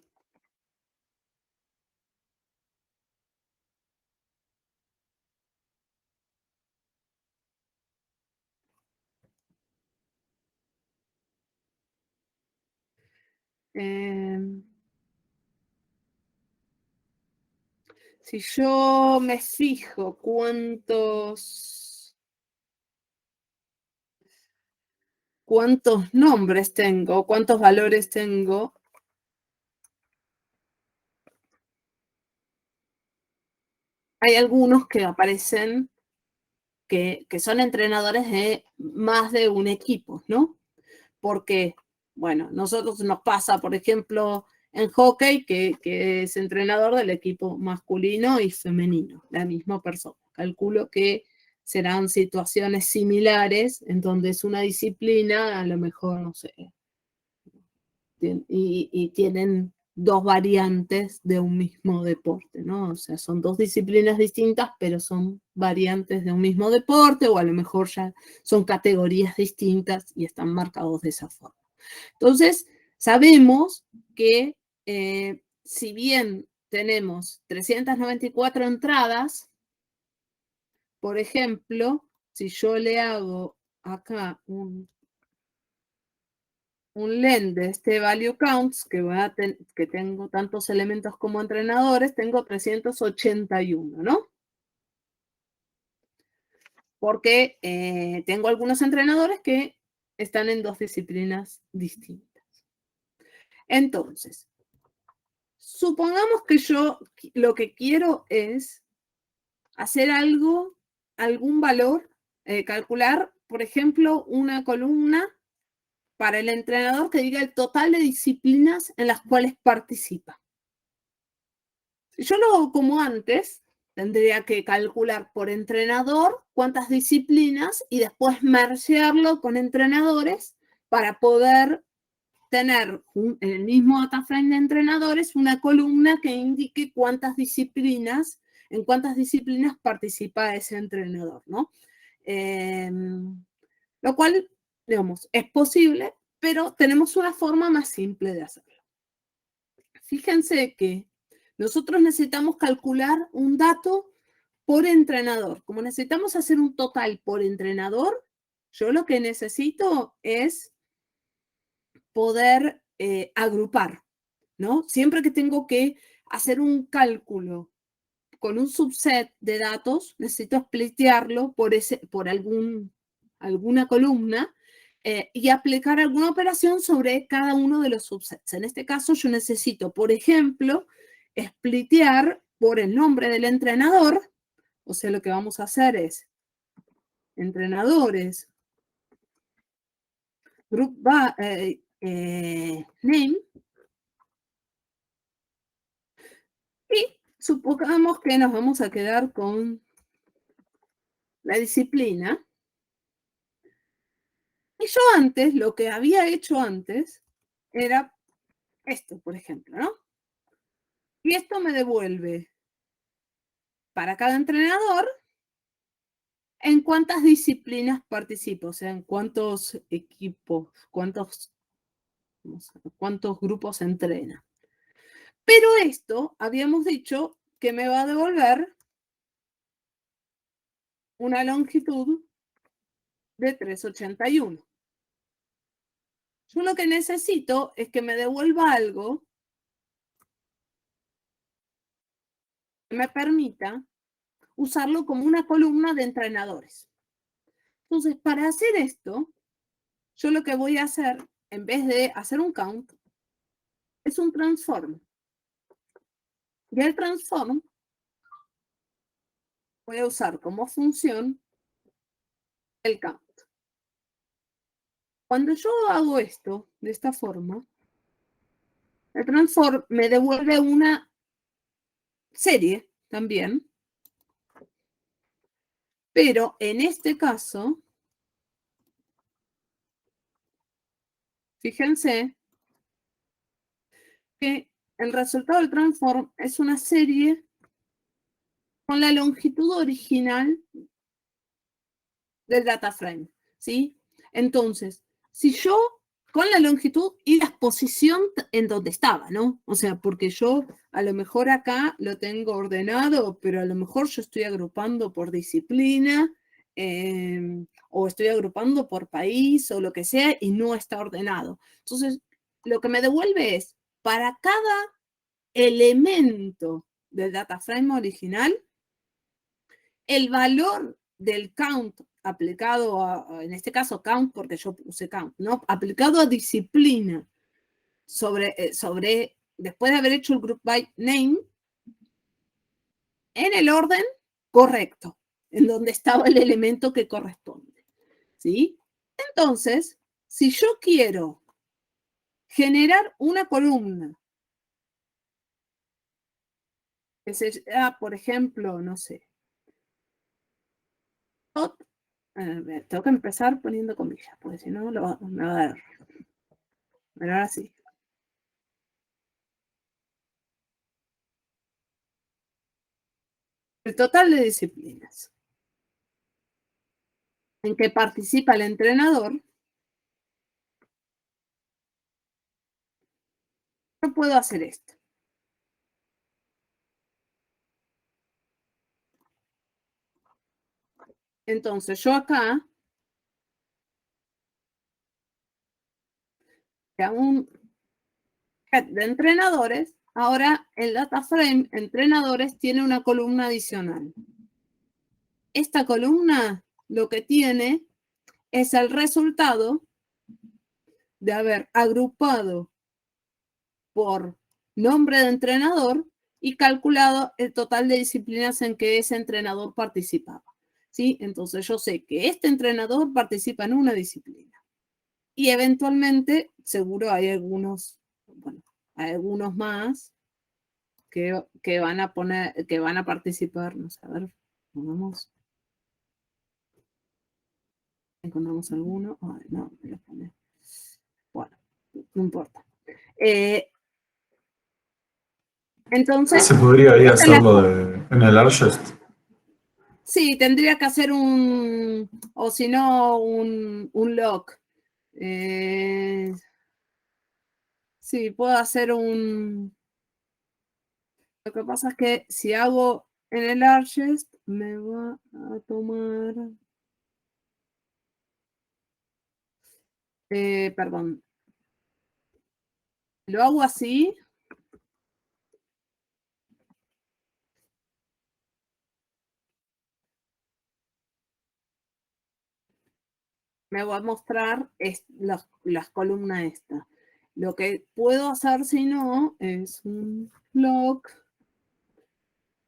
si yo me fijo cuántos nombres tengo, cuántos valores tengo, hay algunos que aparecen que son entrenadores de más de un equipo, ¿no? Porque, bueno, nosotros nos pasa, por ejemplo, en hockey, que es entrenador del equipo masculino y femenino, la misma persona. Calculo que serán situaciones similares en donde es una disciplina, a lo mejor, no sé, y tienen dos variantes de un mismo deporte, ¿no? O sea, son dos disciplinas distintas, pero son variantes de un mismo deporte, o a lo mejor ya son categorías distintas y están marcados de esa forma. Entonces, sabemos que si bien tenemos 394 entradas, por ejemplo, si yo le hago acá un LEN de este value counts, que tengo tantos elementos como entrenadores, tengo 381, ¿no? Porque tengo algunos entrenadores que están en dos disciplinas distintas. Entonces, supongamos que yo lo que quiero es hacer algún valor, calcular, por ejemplo, una columna para el entrenador que diga el total de disciplinas en las cuales participa. Si yo lo hago como antes, tendría que calcular por entrenador cuántas disciplinas y después mergearlo con entrenadores para poder tener en el mismo data frame de entrenadores una columna que indique en cuántas disciplinas participa ese entrenador, ¿no? Lo cual, digamos, es posible, pero tenemos una forma más simple de hacerlo. Fíjense que nosotros necesitamos calcular un dato por entrenador. Como necesitamos hacer un total por entrenador, yo lo que necesito es poder agrupar, ¿no? Siempre que tengo que hacer un cálculo con un subset de datos, necesito splitearlo por alguna columna y aplicar alguna operación sobre cada uno de los subsets. En este caso, yo necesito, por ejemplo, splitear por el nombre del entrenador. O sea, lo que vamos a hacer es entrenadores, group name, y supongamos que nos vamos a quedar con la disciplina. Y yo antes, lo que había hecho antes, era esto, por ejemplo, ¿no? Y esto me devuelve para cada entrenador en cuántas disciplinas participo, o sea, en cuántos equipos, cuántos grupos entrena. Pero esto, habíamos dicho que me va a devolver una longitud de 381. Yo lo que necesito es que me devuelva algo que me permita usarlo como una columna de entrenadores. Entonces, para hacer esto, yo lo que voy a hacer, en vez de hacer un count, es un transform. Y el transform voy a usar como función el count. Cuando yo hago esto de esta forma, el transform me devuelve una serie también, pero en este caso, fíjense que el resultado del transform es una serie con la longitud original del data frame, ¿sí? Entonces, si yo, con la longitud y la posición en donde estaba, ¿no? O sea, porque yo a lo mejor acá lo tengo ordenado, pero a lo mejor yo estoy agrupando por disciplina, o estoy agrupando por país o lo que sea, y no está ordenado. Entonces, lo que me devuelve es, para cada elemento del data frame original, el valor del count aplicado en este caso count, porque yo puse count, ¿no? Aplicado a disciplina sobre después de haber hecho el group by name, en el orden correcto, en donde estaba el elemento que corresponde, ¿sí? Entonces, si yo quiero generar una columna que sea, por ejemplo, no sé, tengo que empezar poniendo comillas, porque si no me va a dar. Pero ahora sí. El total de disciplinas en que participa el entrenador, yo puedo hacer esto. Entonces, yo acá hago un set de entrenadores. Ahora el data frame entrenadores tiene una columna adicional. Esta columna lo que tiene es el resultado de haber agrupado por nombre de entrenador y calculado el total de disciplinas en que ese entrenador participaba, ¿sí? Entonces yo sé que este entrenador participa en una disciplina y eventualmente seguro hay algunos, bueno, hay algunos más que van a poner, que van a participar, no sé, a ver, encontramos alguno. Ay, no, me lo pone. Bueno, no importa. Entonces,
¿Se podría ahí hacerlo en el Argest?
sí, tendría que hacer o si no, un lock. Sí, puedo hacer Lo que pasa es que si hago en el Argest, me va a tomar... perdón. Lo hago así. Me va a mostrar las columnas estas. Lo que puedo hacer si no es un log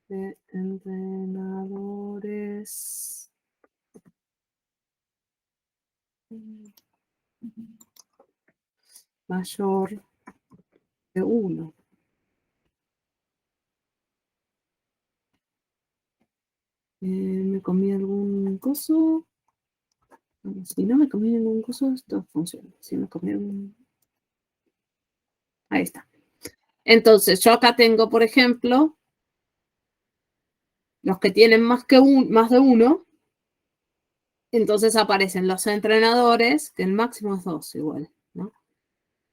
de entrenadores mayor de 1. ¿Me comí algún coso? Si no me comí ningún coso, esto funciona. Si me comí algún... Ahí está. Entonces, yo acá tengo, por ejemplo, los que tienen más de 1. Entonces aparecen los entrenadores, que el máximo es 2 igual, ¿no?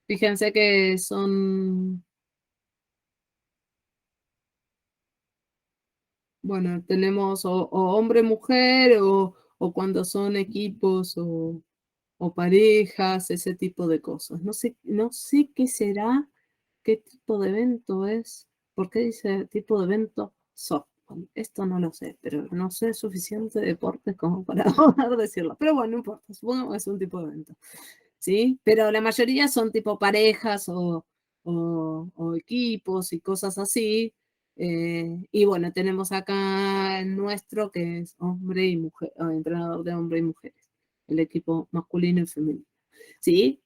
Fíjense que son... Bueno, tenemos o hombre, mujer, o cuando son equipos o parejas, ese tipo de cosas. No sé qué será, qué tipo de evento es. ¿Por qué dice tipo de evento softball? Esto no lo sé, pero no sé suficiente de deportes como para poder decirlo. Pero bueno, no importa, supongo que es un tipo de evento. ¿Sí? Pero la mayoría son tipo parejas o equipos y cosas así. Y bueno, tenemos acá el nuestro, que es hombre y mujer, entrenador de hombre y mujeres, el equipo masculino y femenino. ¿Sí?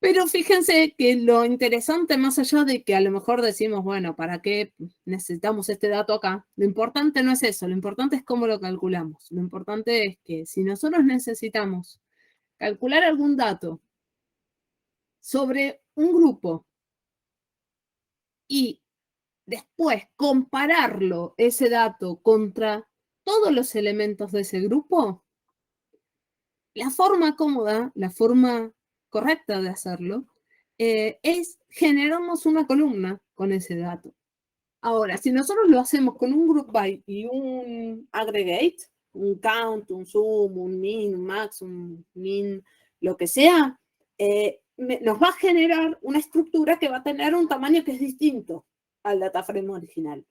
Pero fíjense que lo interesante, más allá de que a lo mejor decimos, bueno, ¿para qué necesitamos este dato acá? Lo importante no es eso, lo importante es cómo lo calculamos. Lo importante es que si nosotros necesitamos calcular algún dato sobre un grupo y después compararlo, ese dato, contra todos los elementos de ese grupo, la forma cómoda, la forma correcta de hacerlo, es generarnos una columna con ese dato. Ahora, si nosotros lo hacemos con un group by y un aggregate, un count, un sum, un min, un max, un min, lo que sea, nos va a generar una estructura que va a tener un tamaño que es distinto al data frame original.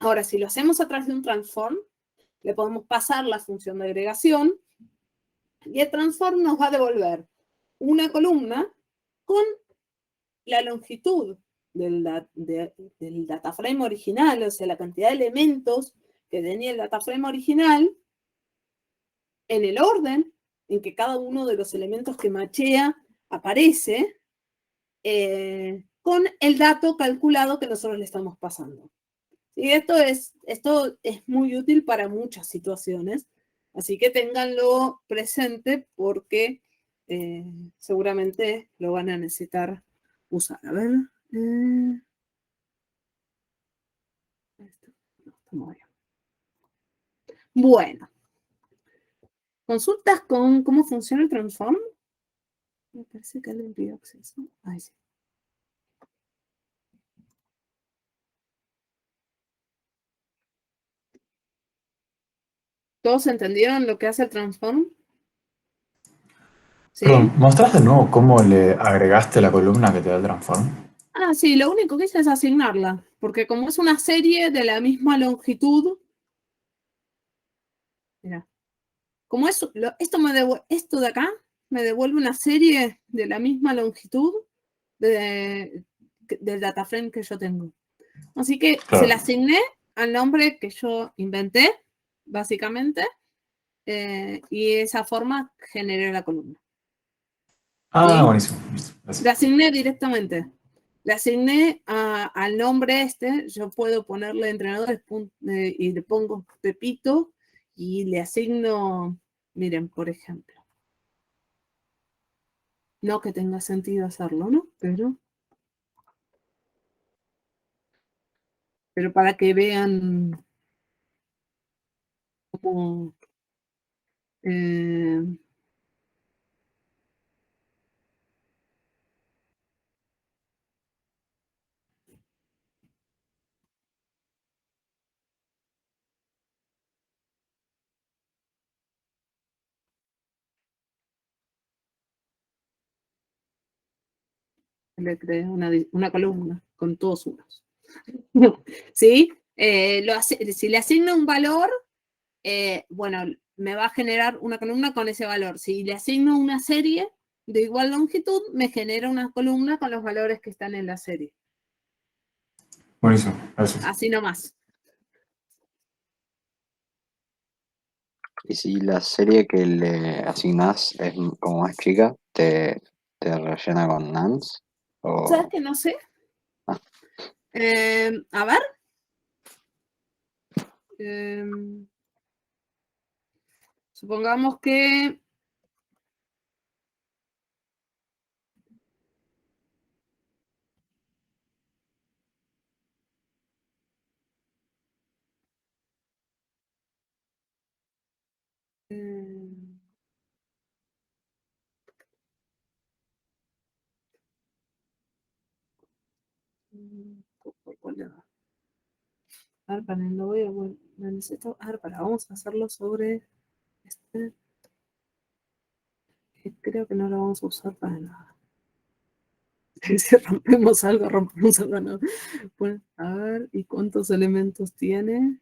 Ahora, si lo hacemos a través de un transform, le podemos pasar la función de agregación y el transform nos va a devolver una columna con la longitud del data frame original, o sea, la cantidad de elementos que tenía el data frame original, en el orden en que cada uno de los elementos que machea aparece, con el dato calculado que nosotros le estamos pasando. Y esto es muy útil para muchas situaciones, así que ténganlo presente porque seguramente lo van a necesitar usar. A ver. Esto no está muy bien. Bueno. ¿Consultas con cómo funciona el transform? Me parece que le envío acceso. Ahí sí. ¿Todos entendieron lo que hace el transform? ¿Sí?
Perdón, ¿mostrás de nuevo cómo le agregaste la columna que te da el transform?
Ah, sí, lo único que hice es asignarla, porque como es una serie de la misma longitud, mira, como esto de acá me devuelve una serie de la misma longitud del data frame que yo tengo. Así que
Claro.
se la asigné al nombre que yo inventé, básicamente, y de esa forma generé la columna.
Ah,
¿Sí?
buenísimo. Listo, gracias.
La asigné directamente. Le asigné al nombre este, yo puedo ponerle entrenadores y le pongo Pepito y le asigno, miren, por ejemplo. No que tenga sentido hacerlo, ¿no? Pero para que vean cómo... le creé una columna con todos unos. ¿Sí? Si le asigno un valor, bueno, me va a generar una columna con ese valor. Si le asigno una serie de igual longitud, me genera una columna con los valores que están en la serie.
Buenísimo, gracias.
Así nomás.
Y si la serie que le asignás es como más chica, te rellena con nans.
¿Sabes
O...
que no sé?
Ah.
A ver. Supongamos que... A ver, para, lo necesito. A ver, vamos a hacerlo sobre este. Creo que no lo vamos a usar para nada. Si rompemos algo, no. Bueno, a ver, ¿y cuántos elementos tiene?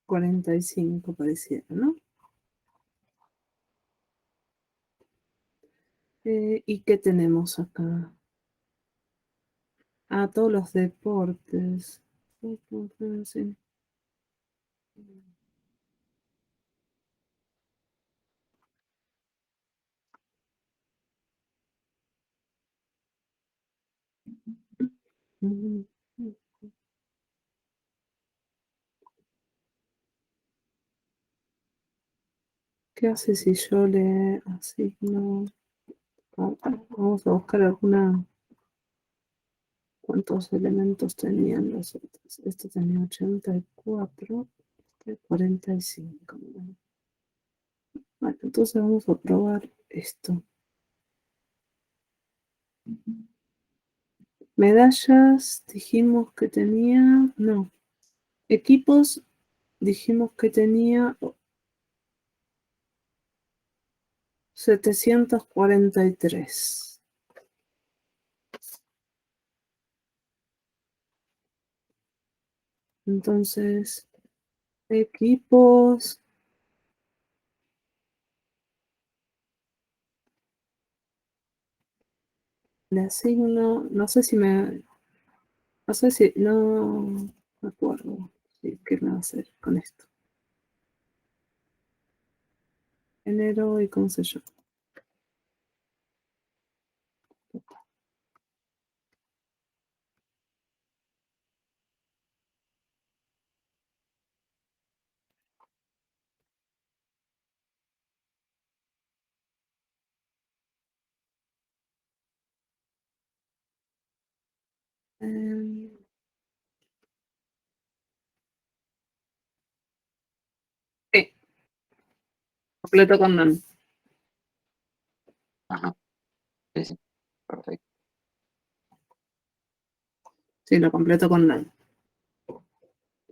45 pareciera, ¿no? ¿Y qué tenemos acá? Ah, todos los deportes. Sí. Mm. ¿Qué hace si yo le asigno? Vamos a buscar alguna. ¿Cuántos elementos tenían los otros? Este tenía 84, este 45. Bueno, entonces vamos a probar esto. Medallas, dijimos que tenía. No. Equipos, dijimos que tenía 743. Entonces, equipos. Le asigno. No sé si me. No sé si. No me acuerdo. Sí, ¿qué me va a hacer con esto? Enero y cómo se llama. Sí, completo con none.
Ajá. Sí, sí. Perfecto.
Sí, lo completo con none.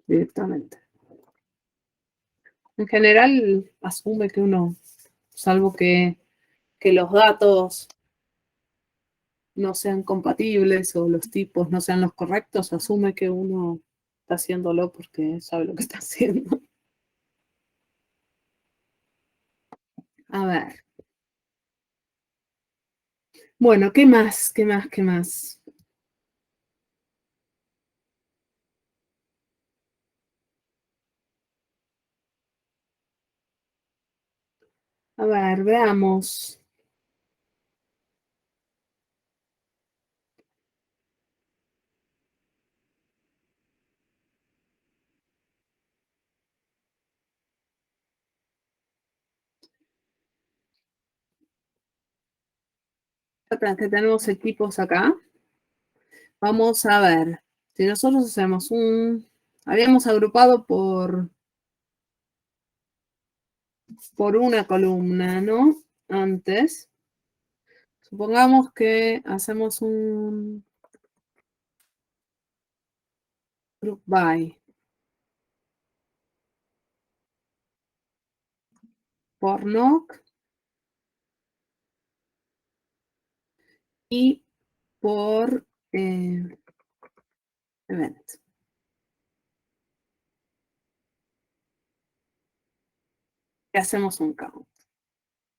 Directamente. En general, asume que uno, salvo que los datos no sean compatibles o los tipos no sean los correctos, asume que uno está haciéndolo porque sabe lo que está haciendo. A ver. Bueno, ¿qué más? ¿Qué más? ¿Qué más? A ver, veamos. Acá que tenemos equipos acá. Vamos a ver. Si nosotros hacemos habíamos agrupado por una columna, ¿no? Antes. Supongamos que hacemos un group by por NOC y por event. Y hacemos un count.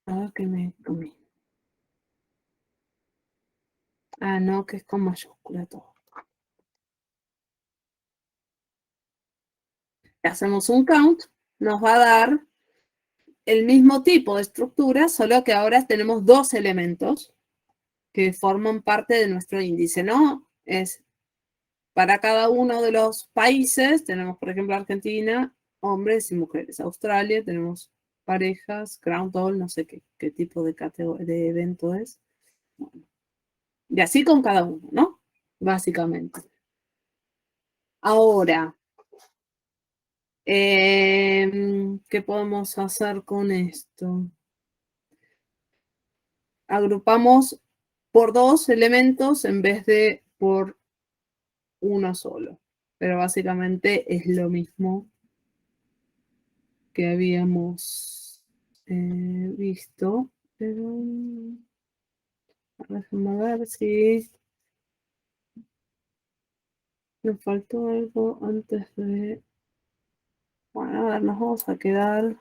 A ver qué me comí. Ah, no, que es con mayúscula todo. Y hacemos un count, nos va a dar el mismo tipo de estructura, solo que ahora tenemos dos elementos que forman parte de nuestro índice, ¿no? Es para cada uno de los países, tenemos por ejemplo Argentina, hombres y mujeres. Australia, tenemos parejas, ground all, no sé qué tipo de evento es. Bueno, y así con cada uno, ¿no? Básicamente. Ahora, ¿qué podemos hacer con esto? Agrupamos por dos elementos en vez de por uno solo. Pero básicamente es lo mismo que habíamos visto. Pero déjame ver si me faltó algo antes de Bueno, a ver, nos vamos a quedar.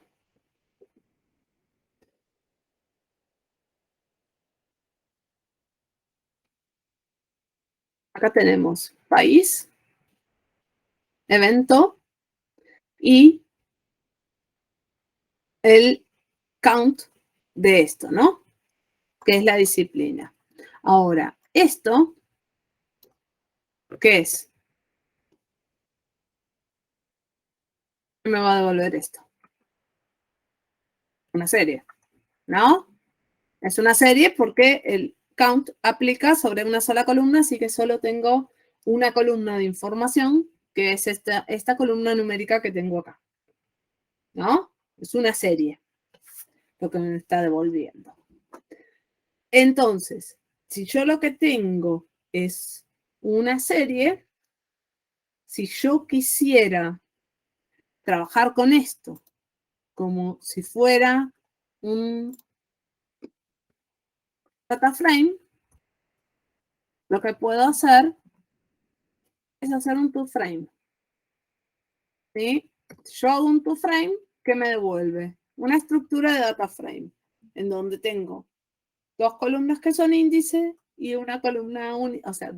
Acá tenemos país, evento y el count de esto, ¿no? Que es la disciplina. Ahora, esto, ¿qué es? Me va a devolver esto. Una serie, ¿no? Es una serie porque el count aplica sobre una sola columna, así que solo tengo una columna de información, que es esta columna numérica que tengo acá, ¿no? Es una serie lo que me está devolviendo. Entonces, si yo lo que tengo es una serie, si yo quisiera trabajar con esto como si fuera un data frame, lo que puedo hacer es hacer un toFrame. ¿Sí? Yo hago un toFrame que me devuelve una estructura de data frame en donde tengo dos columnas que son índice y una columna única, o sea,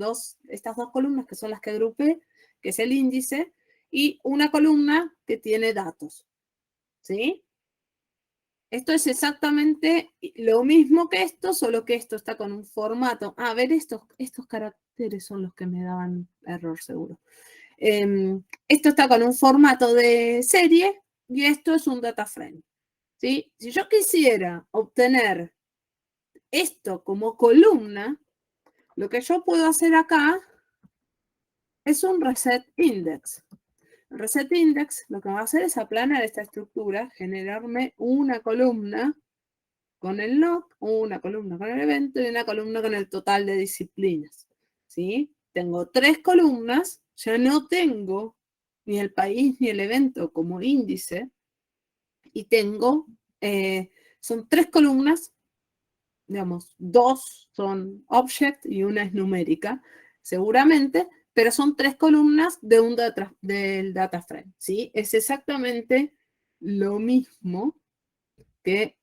estas dos columnas que son las que agrupé, que es el índice, y una columna que tiene datos. ¿Sí? Esto es exactamente lo mismo que esto, solo que esto está con un formato. A ver, estos caracteres son los que me daban error seguro. Esto está con un formato de serie y esto es un data frame. ¿Sí? Si yo quisiera obtener esto como columna, lo que yo puedo hacer acá es un reset index. El reset index lo que va a hacer es aplanar esta estructura, generarme una columna con el log, una columna con el evento y una columna con el total de disciplinas. ¿Sí? Tengo 3 columnas, ya no tengo ni el país ni el evento como índice, y tengo, son 3 columnas, digamos, 2 son object y una es numérica, seguramente, pero son 3 columnas de del data frame, ¿sí? Es exactamente lo mismo que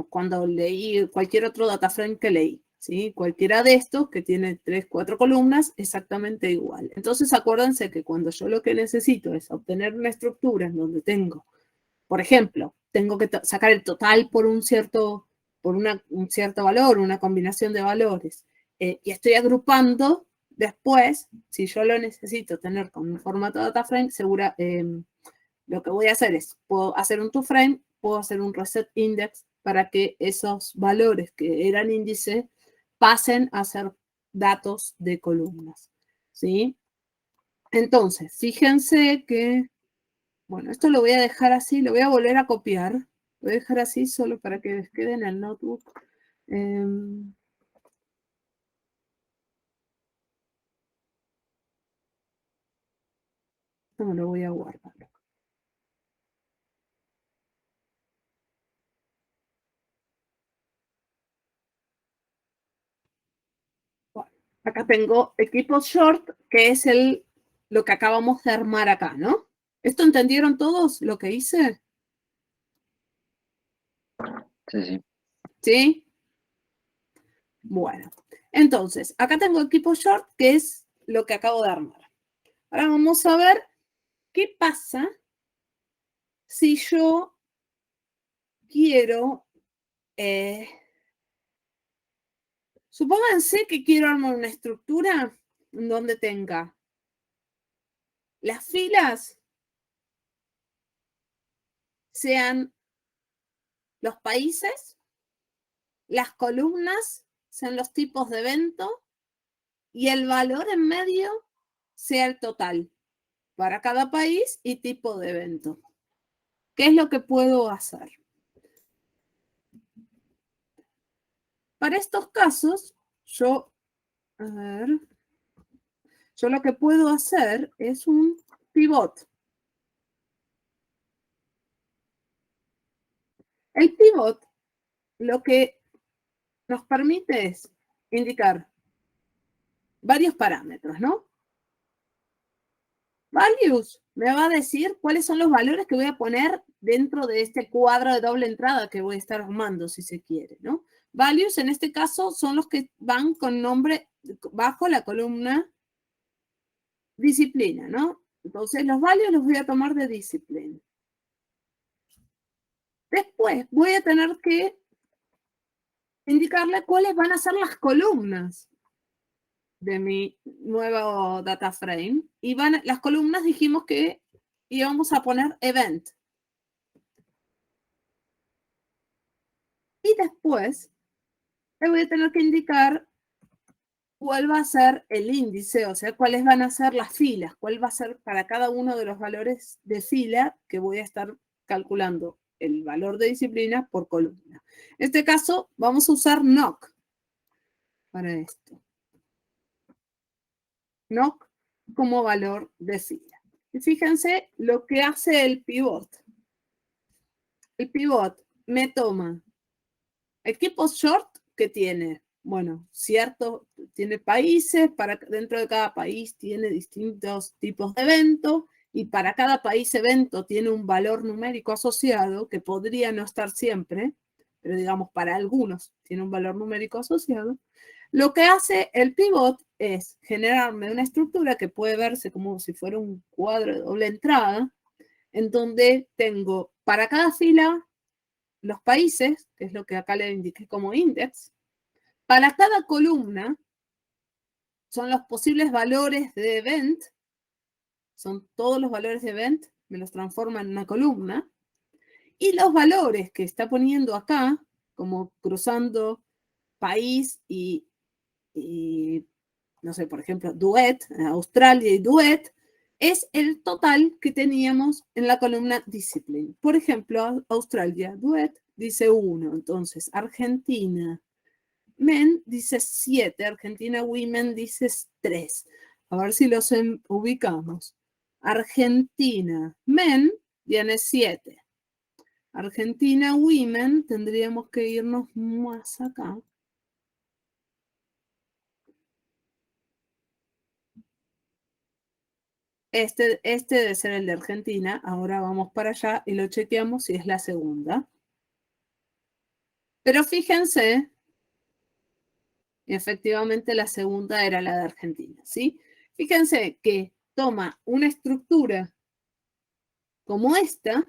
cuando leí cualquier otro data frame que leí, ¿sí? Cualquiera de estos que tiene 3, 4 columnas, exactamente igual. Entonces acuérdense que cuando yo lo que necesito es obtener una estructura en donde tengo, por ejemplo, tengo que sacar el total por un cierto valor, una combinación de valores, y estoy agrupando, después, si yo lo necesito tener con un formato data frame, lo que voy a hacer es, puedo hacer un toFrame, puedo hacer un reset index para que esos valores que eran índice pasen a ser datos de columnas, ¿sí? Entonces, fíjense que, bueno, esto lo voy a dejar así, lo voy a volver a copiar, lo voy a dejar así solo para que les quede en el notebook. Esto me lo voy a guardar. Bueno, acá tengo equipo short, que es lo que acabamos de armar acá, ¿no? ¿Esto entendieron todos lo que hice?
Sí, sí.
¿Sí? Bueno, entonces, acá tengo equipo short, que es lo que acabo de armar. Ahora vamos a ver qué pasa si yo quiero, supónganse que quiero armar una estructura en donde tenga las filas sean los países, las columnas sean los tipos de evento y el valor en medio sea el total para cada país y tipo de evento. ¿Qué es lo que puedo hacer? Para estos casos, yo lo que puedo hacer es un pivot. El pivot lo que nos permite es indicar varios parámetros, ¿no? Values me va a decir cuáles son los valores que voy a poner dentro de este cuadro de doble entrada que voy a estar armando, si se quiere, ¿no? Values, en este caso, son los que van con nombre bajo la columna disciplina, ¿no? Entonces, los values los voy a tomar de disciplina. Después, voy a tener que indicarle cuáles van a ser las columnas de mi nuevo data frame. Y las columnas dijimos que íbamos a poner event. Y después le voy a tener que indicar cuál va a ser el índice, o sea, cuáles van a ser las filas, cuál va a ser para cada uno de los valores de fila que voy a estar calculando el valor de disciplina por columna. En este caso, vamos a usar NOC para esto. NOC como valor de fila. Y fíjense lo que hace el pivot. El pivot me toma equipos short que tiene, bueno, tiene países, dentro de cada país tiene distintos tipos de eventos, y para cada país evento tiene un valor numérico asociado, que podría no estar siempre, pero digamos para algunos tiene un valor numérico asociado. Lo que hace el pivot es generarme una estructura que puede verse como si fuera un cuadro de doble entrada, en donde tengo para cada fila los países, que es lo que acá le indiqué como index. Para cada columna son los posibles valores de event, son todos los valores de event, me los transforma en una columna, y los valores que está poniendo acá, como cruzando país y no sé, por ejemplo, duet, Australia y duet, es el total que teníamos en la columna discipline. Por ejemplo, Australia, duet, dice 1. Entonces, Argentina, men, dice 7. Argentina, women, dice 3. A ver si los ubicamos. Argentina, men, tiene 7. Argentina, women, tendríamos que irnos más acá. Este debe ser el de Argentina. Ahora vamos para allá y lo chequeamos si es la segunda. Pero fíjense, efectivamente la segunda era la de Argentina, ¿sí? Fíjense que toma una estructura como esta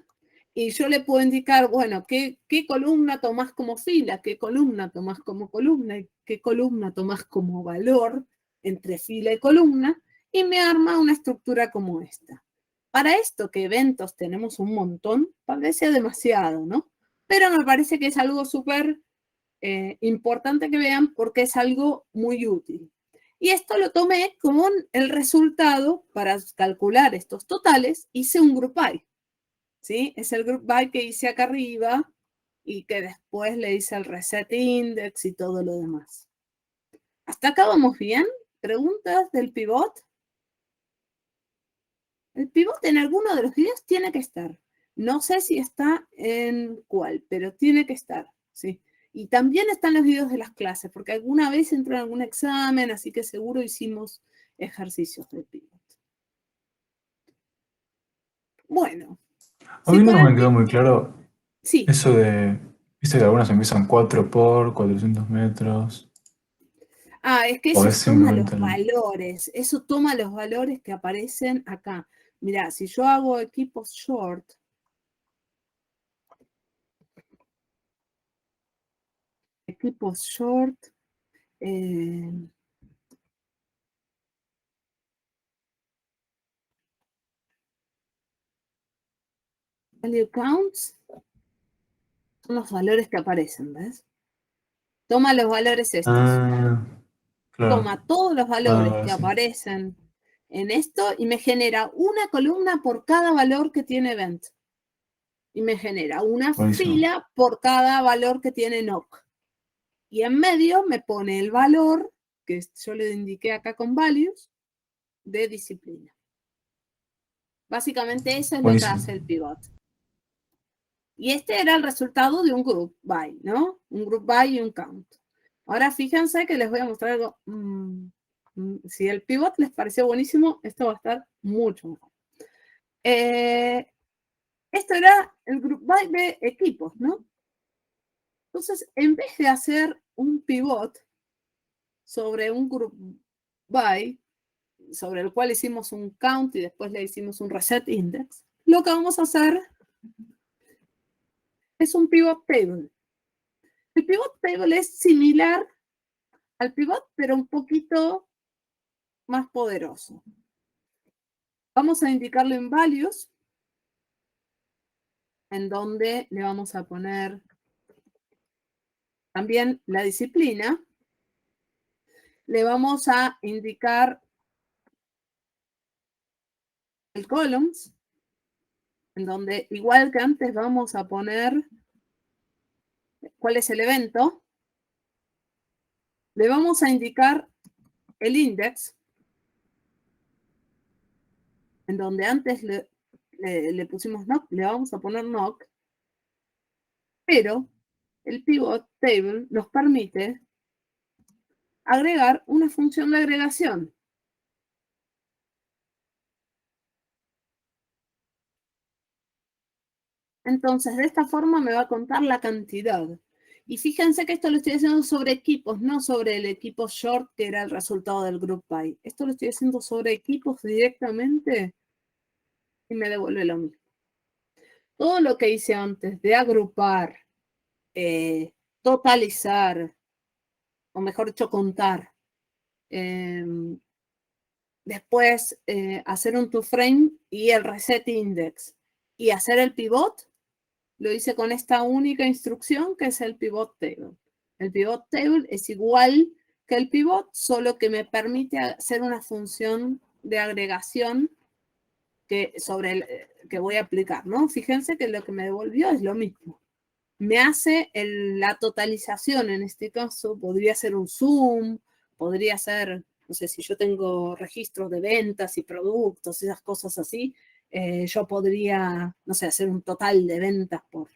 y yo le puedo indicar, bueno, qué columna tomás como fila, qué columna tomás como columna y qué columna tomás como valor entre fila y columna, y me arma una estructura como esta. Para esto que eventos tenemos un montón, parece demasiado, ¿no? Pero me parece que es algo súper importante que vean porque es algo muy útil. Y esto lo tomé como el resultado para calcular estos totales. Hice un group by, ¿sí? Es el group by que hice acá arriba y que después le hice el reset index y todo lo demás. ¿Hasta acá vamos bien? ¿Preguntas del pivot? El pivot en alguno de los videos tiene que estar. No sé si está en cuál, pero tiene que estar, ¿sí? Y también están los videos de las clases, porque alguna vez entró en algún examen, así que seguro hicimos ejercicios del pivot. Bueno.
A mí no me quedó muy claro
Sí.
eso de, viste que algunas empiezan 4 por 400 metros.
Es que
O
eso
es
toma los
simplemente
valores, eso toma los valores que aparecen acá. Mirá, si yo hago equipos short, value counts, son los valores que aparecen, ¿ves? Toma los valores estos.
claro.
Toma todos los valores que
sí.
aparecen en esto y me genera una columna por cada valor que tiene event. Y me genera una
Buenísimo.
fila por cada valor que tiene NOC. Y en medio me pone el valor, que yo le indiqué acá con values, de disciplina. Básicamente eso es lo que
Buenísimo.
hace el pivot. Y este era el resultado de un group by, ¿no? Un group by y un count. Ahora fíjense que les voy a mostrar algo. Si el pivot les pareció buenísimo, esto va a estar mucho mejor. Esto era el group by de equipos, ¿no? Entonces, en vez de hacer un pivot sobre un group by, sobre el cual hicimos un count y después le hicimos un reset index, lo que vamos a hacer es un pivot table. El pivot table es similar al pivot, pero un poquito más poderoso. Vamos a indicarlo en values, en donde le vamos a poner también la disciplina. Le vamos a indicar el columns, en donde igual que antes vamos a poner cuál es el evento. Le vamos a indicar el index, en donde antes le pusimos knock, le vamos a poner knock, pero el pivot table nos permite agregar una función de agregación. Entonces, de esta forma me va a contar la cantidad. Y fíjense que esto lo estoy haciendo sobre equipos, no sobre el equipo short, que era el resultado del group by. Esto lo estoy haciendo sobre equipos directamente y me devuelve lo mismo. Todo lo que hice antes de agrupar, totalizar, o mejor dicho, contar, después hacer un toFrame y el reset index, y hacer el pivot, lo hice con esta única instrucción que es el pivot table. El pivot table es igual que el pivot, solo que me permite hacer una función de agregación que voy a aplicar, ¿no? Fíjense que lo que me devolvió es lo mismo. Me hace la totalización, en este caso, podría ser un zoom, podría ser, no sé, si yo tengo registros de ventas y productos, esas cosas así, yo podría, no sé, hacer un total de ventas por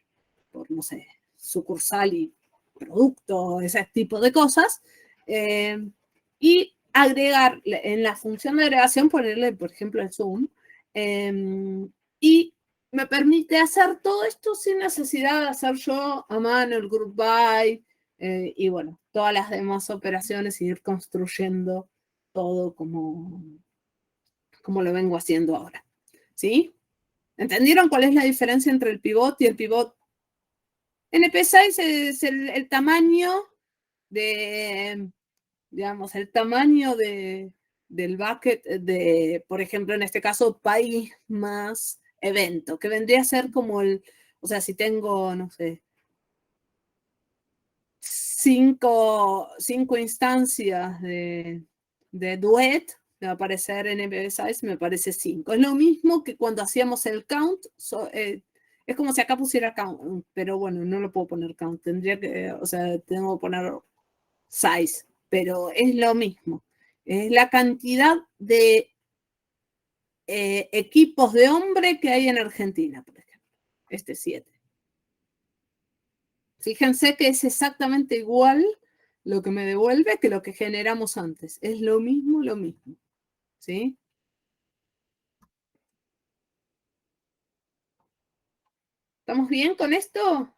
no sé, sucursal y producto, ese tipo de cosas, y agregar en la función de agregación, ponerle, por ejemplo, el zoom, y me permite hacer todo esto sin necesidad de hacer yo a mano el group by, y bueno, todas las demás operaciones y ir construyendo todo como lo vengo haciendo ahora. ¿Sí? ¿Entendieron cuál es la diferencia entre el pivot y el pivot? NP size es el tamaño de, digamos, el tamaño del bucket de, por ejemplo, en este caso, país más evento, que vendría a ser como o sea, si tengo, no sé, cinco instancias de duet, me va a aparecer NP size, me aparece 5. Es lo mismo que cuando hacíamos el count, es como si acá pusiera count, pero bueno, no lo puedo poner count, tendría que, o sea, tengo que poner size, pero es lo mismo. Es la cantidad de equipos de hombre que hay en Argentina, por ejemplo. 7. Fíjense que es exactamente igual lo que me devuelve que lo que generamos antes. Es lo mismo, ¿sí? ¿Estamos bien con esto?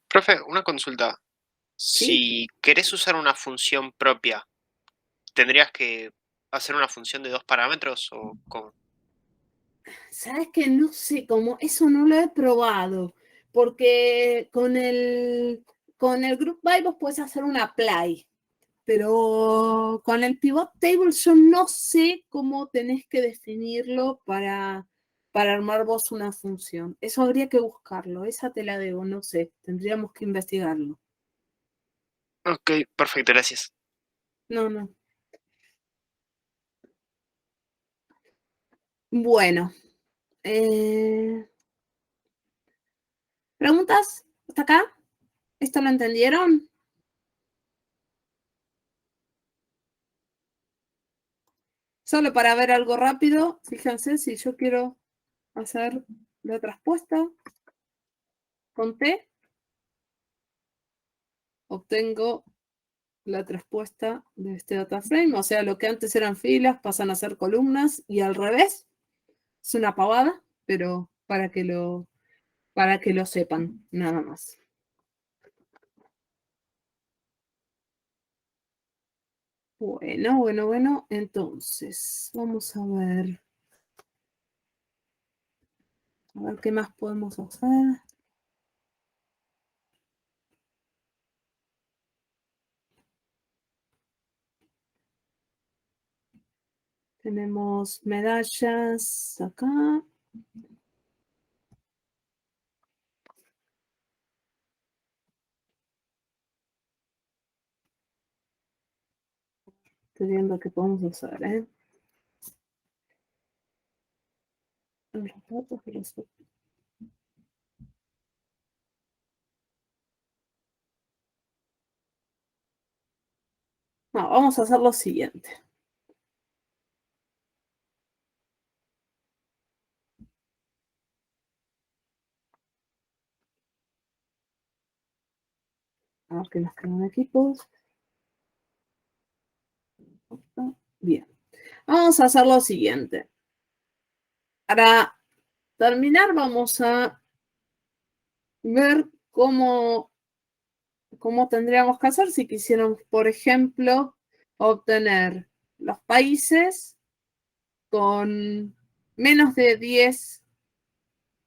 Profe, una consulta.
Sí.
Si querés usar una función propia, ¿tendrías que hacer una función de 2 parámetros o cómo?
¿Sabes qué? No sé cómo, eso no lo he probado, porque con el group by vos puedes hacer un apply, pero con el pivot table yo no sé cómo tenés que definirlo para armar vos una función. Eso habría que buscarlo, esa te la debo, no sé, tendríamos que investigarlo.
Ok, perfecto, gracias.
No. Bueno. ¿Preguntas hasta acá? ¿Esto lo entendieron? Solo para ver algo rápido, fíjense, si yo quiero hacer la traspuesta con T, obtengo la traspuesta de este data frame, o sea, lo que antes eran filas pasan a ser columnas y al revés. Es una pavada, pero para que lo sepan, nada más. Bueno, entonces, vamos a ver. A ver qué más podemos hacer. Tenemos medallas acá. Estoy viendo qué podemos hacer, ¿eh? Los datos y los... No, vamos a hacer lo siguiente. A ver qué nos quedan equipos. Bien. Vamos a hacer lo siguiente. Para terminar, vamos a ver cómo tendríamos que hacer si quisiéramos, por ejemplo, obtener los países con menos de 10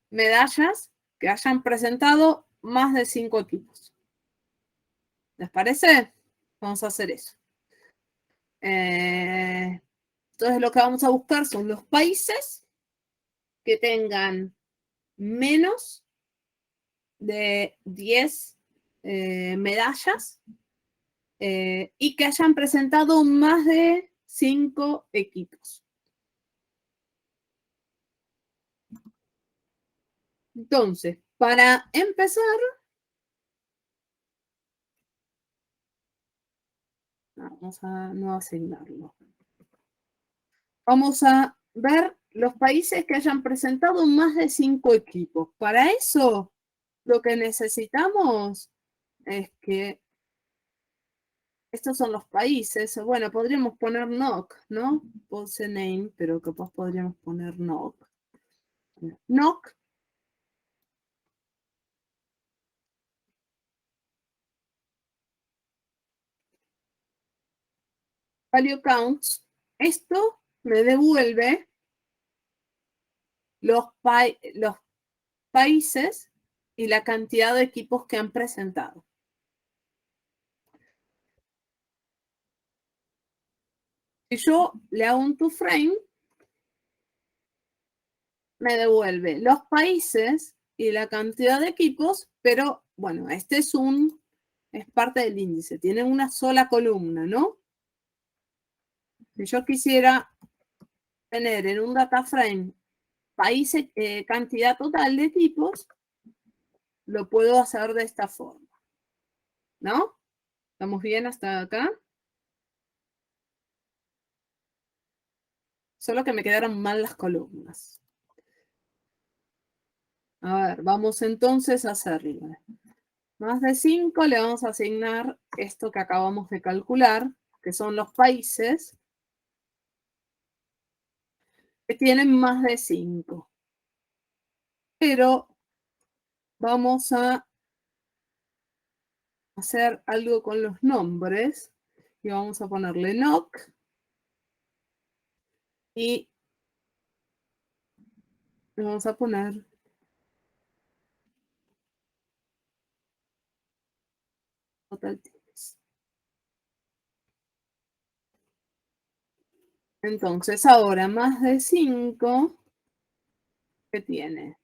medallas que hayan presentado más de 5 equipos. ¿Les parece? Vamos a hacer eso. Entonces lo que vamos a buscar son los países que tengan menos de 10 medallas y que hayan presentado más de 5 equipos. Entonces, para empezar, vamos a no asignarlo. Vamos a ver los países que hayan presentado más de 5 equipos. Para eso, lo que necesitamos es que estos son los países. Bueno, podríamos poner NOC, ¿no? Pose name, pero capaz podríamos poner NOC. NOC. Value counts. Esto me devuelve los países y la cantidad de equipos que han presentado. Si yo le hago un toFrame, me devuelve los países y la cantidad de equipos, pero bueno, este es parte del índice, tiene una sola columna, ¿no? Si yo quisiera tener en un data frame países, cantidad total de equipos, lo puedo hacer de esta forma, ¿no? ¿Estamos bien hasta acá? Solo que me quedaron mal las columnas. A ver, vamos entonces a hacerlo. Más de 5 le vamos a asignar esto que acabamos de calcular, que son los países que tienen más de 5. Pero vamos a hacer algo con los nombres y vamos a ponerle NOC y le vamos a poner total teams. Entonces ahora más de 5 que tiene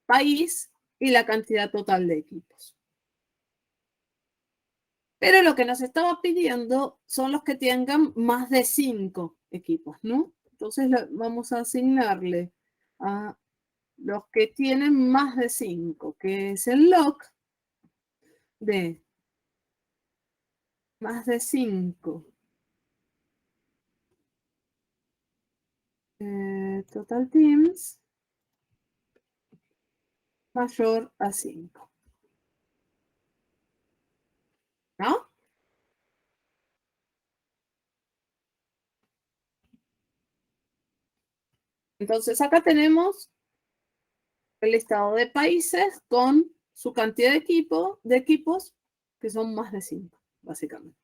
país y la cantidad total de equipos. Pero lo que nos estaba pidiendo son los que tengan más de 5 equipos, ¿no? Entonces vamos a asignarle a los que tienen más de 5, que es el log de más de 5. Total teams mayor a 5. ¿No? Entonces acá tenemos el listado de países con su cantidad de equipos, que son más de 5, básicamente.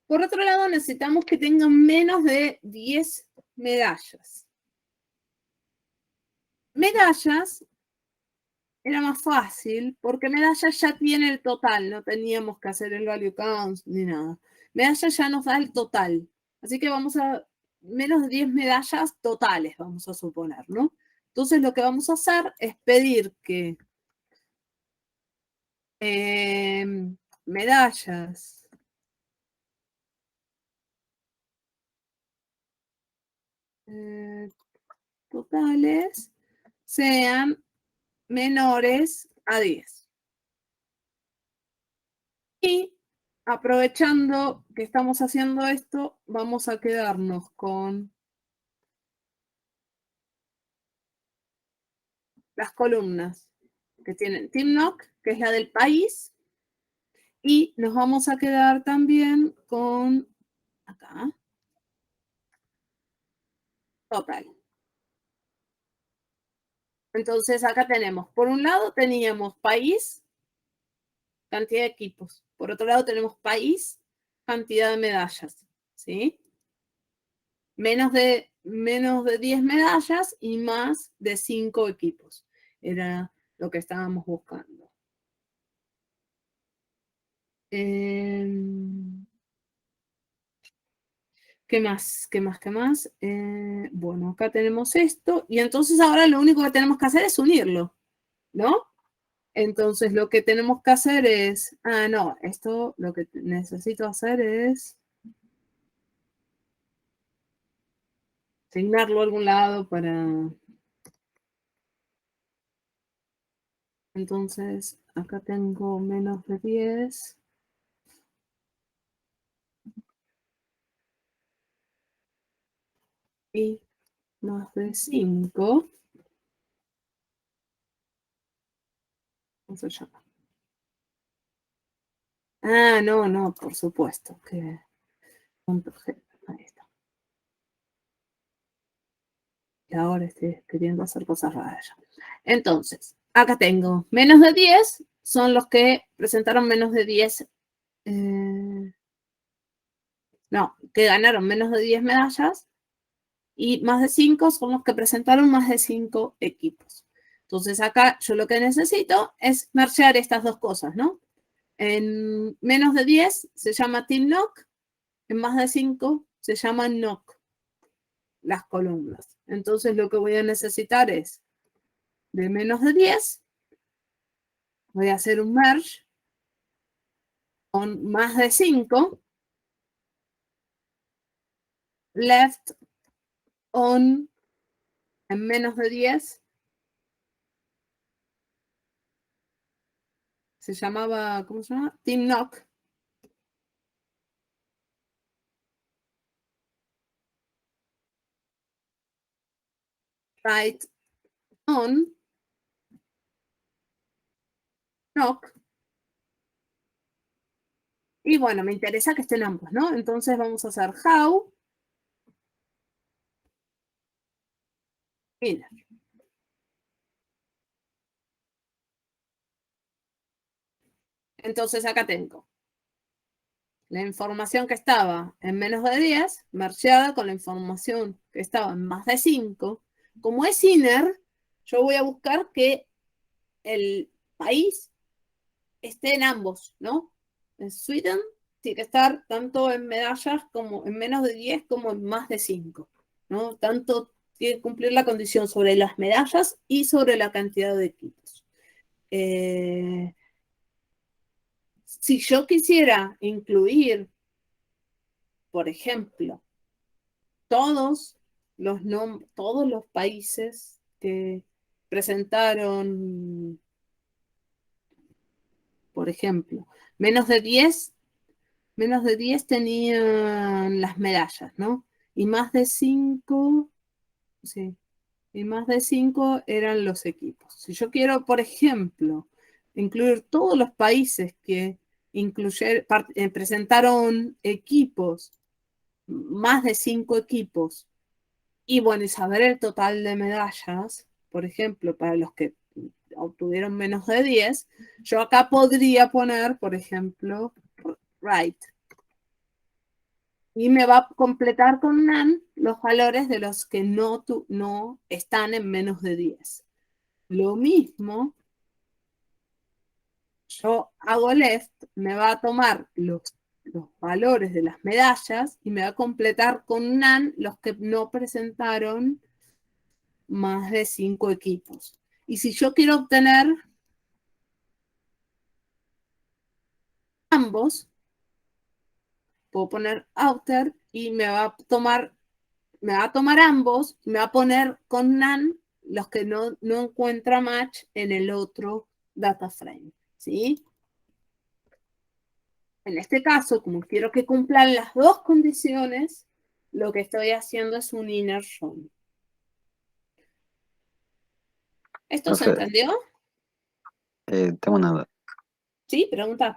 Por otro lado, necesitamos que tengan menos de 10 medallas. Medallas era más fácil, porque medallas ya tiene el total, no teníamos que hacer el value count ni nada. Medallas ya nos da el total, así que vamos a menos de 10 medallas totales, vamos a suponer, ¿no? Entonces lo que vamos a hacer es pedir que medallas totales sean menores a 10. Y aprovechando que estamos haciendo esto, vamos a quedarnos con las columnas que tienen TeamNock, que es la del país, y nos vamos a quedar también con acá, total. Entonces acá tenemos, por un lado teníamos país, cantidad de equipos. Por otro lado tenemos país, cantidad de medallas, ¿sí? Menos de 10 medallas y más de 5 equipos. Era lo que estábamos buscando. ¿Qué más? ¿Qué más? ¿Qué más? Bueno, acá tenemos esto. Y entonces ahora lo único que tenemos que hacer es unirlo, ¿no? Entonces lo que tenemos que hacer es... Ah, no, esto lo que necesito hacer es... asignarlo a algún lado para... Entonces, acá tengo menos de 10. Y más de 5. ¿Cómo se llama? Ah, no, por supuesto. Que... punto G. Ahí está. Y ahora estoy queriendo hacer cosas raras ya. Entonces, acá tengo menos de 10 son los que presentaron menos de 10. No, que ganaron menos de 10 medallas. Y más de 5 son los que presentaron más de 5 equipos. Entonces acá yo lo que necesito es mergear estas dos cosas, ¿no? En menos de 10 se llama TeamNock, en más de 5 se llama Knock, las columnas. Entonces lo que voy a necesitar es de menos de 10, voy a hacer un merge con más de 5, left on en menos de 10, se llamaba, ¿cómo se llama? TeamNock. Right on knock. Y bueno, me interesa que estén ambos, ¿no? Entonces vamos a hacer how inner. Entonces acá tengo la información que estaba en menos de 10, mergeada con la información que estaba en más de 5. Como es inner, yo voy a buscar que el país esté en ambos, ¿no? En Sweden tiene que estar tanto en medallas como en menos de 10 como en más de 5, ¿no? Tanto tiene que cumplir la condición sobre las medallas y sobre la cantidad de equipos. Si yo quisiera incluir, por ejemplo, todos los países que presentaron, por ejemplo, menos de 10 tenían las medallas, ¿no? Y más de 5, sí, y más de 5 eran los equipos. Si yo quiero, por ejemplo, incluir todos los países que presentaron equipos, más de 5 equipos Y bueno, y saber el total de medallas, por ejemplo, para los que obtuvieron menos de 10, yo acá podría poner, por ejemplo, right. Y me va a completar con none los valores de los que no están en menos de 10. Lo mismo, yo hago left, me va a tomar los valores de las medallas y me va a completar con none los que no presentaron más de 5 equipos. Y si yo quiero obtener ambos, puedo poner outer y me va a tomar ambos y me va a poner con none los que no encuentra match en el otro data frame, ¿sí? En este caso, como quiero que cumplan las dos condiciones, lo que estoy haciendo es un inner join. ¿Esto se
Profe,
entendió?
tengo una duda.
Sí, pregunta.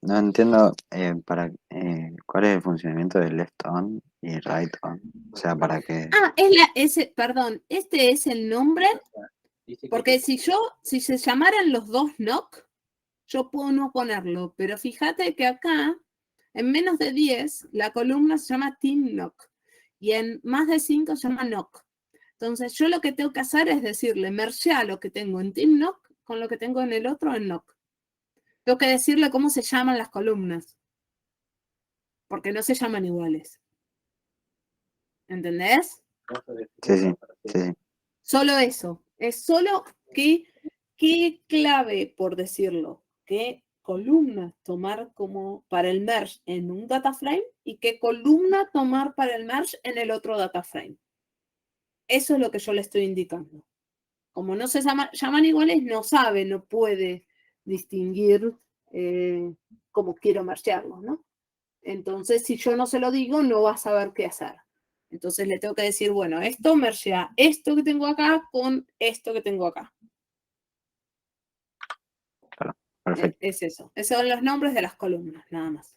No entiendo cuál es el funcionamiento de left on y right on. O sea, para qué.
Ah, perdón, este es el nombre, porque si se llamaran los dos knock, yo puedo no ponerlo, pero fíjate que acá, en menos de 10, la columna se llama team knock, y en más de 5 se llama knock. Entonces, yo lo que tengo que hacer es decirle, mergea lo que tengo en team knock con lo que tengo en el otro en knock. Tengo que decirle cómo se llaman las columnas, porque no se llaman iguales. ¿Entendés?
Sí.
Solo eso. Es solo qué clave, por decirlo, qué columna tomar como para el merge en un data frame y qué columna tomar para el merge en el otro data frame. Eso es lo que yo le estoy indicando. Como no se llaman iguales, no puede distinguir cómo quiero mergearlos, ¿no? Entonces, si yo no se lo digo, no va a saber qué hacer. Entonces le tengo que decir, bueno, esto mergea esto que tengo acá con esto que tengo acá.
Claro, perfecto.
Es eso. Esos son los nombres de las columnas, nada más.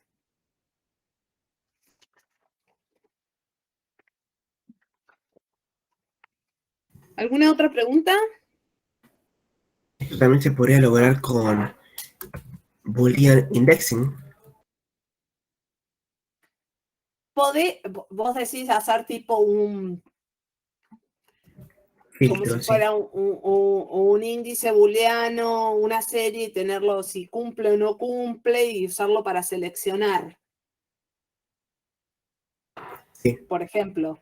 ¿Alguna otra pregunta?
Esto también se podría lograr con Boolean indexing.
Vos decís hacer tipo un, como
Filtro,
si
sí.
fuera un índice booleano, una serie y tenerlo si cumple o no cumple y usarlo para seleccionar.
Sí.
Por ejemplo.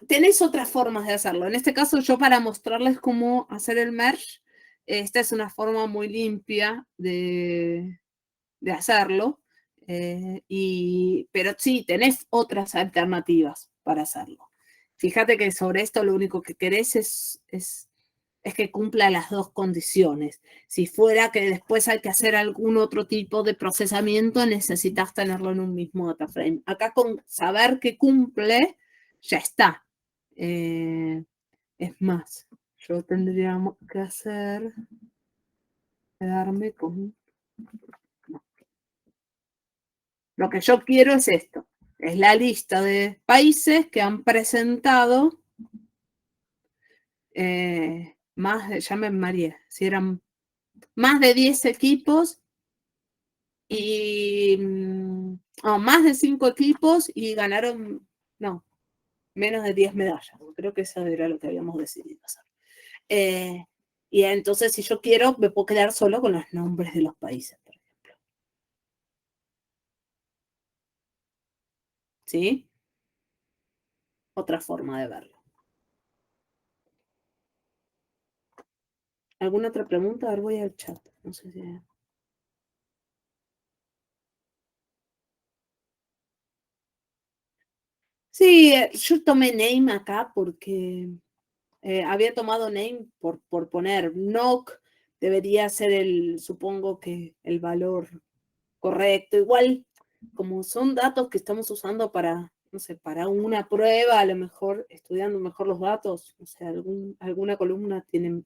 Tenés otras formas de hacerlo. En este caso, yo para mostrarles cómo hacer el merge, esta es una forma muy limpia de hacerlo. Pero sí, tenés otras alternativas para hacerlo. Fíjate que sobre esto lo único que querés es que cumpla las dos condiciones. Si fuera que después hay que hacer algún otro tipo de procesamiento, necesitas tenerlo en un mismo data frame. Acá con saber que cumple, ya está. Es más, yo tendría que quedarme con... No. Lo que yo quiero es esto. Es la lista de países que han presentado ya me mareé, si eran más de 10 equipos y más de 5 equipos y ganaron, no, menos de 10 medallas. Creo que eso era lo que habíamos decidido hacer. Y entonces, si yo quiero, me puedo quedar solo con los nombres de los países, por ejemplo. ¿Sí? Otra forma de verlo. ¿Alguna otra pregunta? A ver, voy al chat. No sé si... Sí, yo tomé name acá porque había tomado name por poner knock, debería ser supongo que el valor correcto. Igual, como son datos que estamos usando para, no sé, para una prueba, a lo mejor estudiando mejor los datos, o sea, alguna columna tiene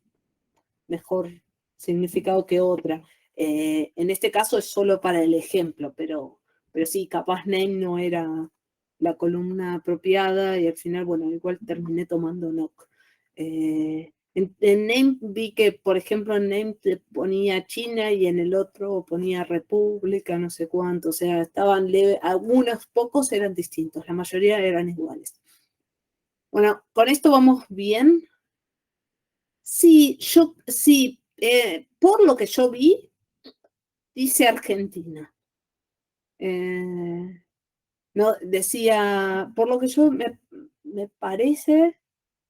mejor significado que otra. En este caso es solo para el ejemplo, pero sí, capaz name no era la columna apropiada y al final, bueno, igual terminé tomando NOC. En Name vi que, por ejemplo, en Name te ponía China y en el otro ponía República, no sé cuánto, o sea, estaban leves, algunos pocos eran distintos, la mayoría eran iguales. Bueno, con esto vamos bien. Sí, por lo que yo vi, dice Argentina. No, decía, por lo que yo me parece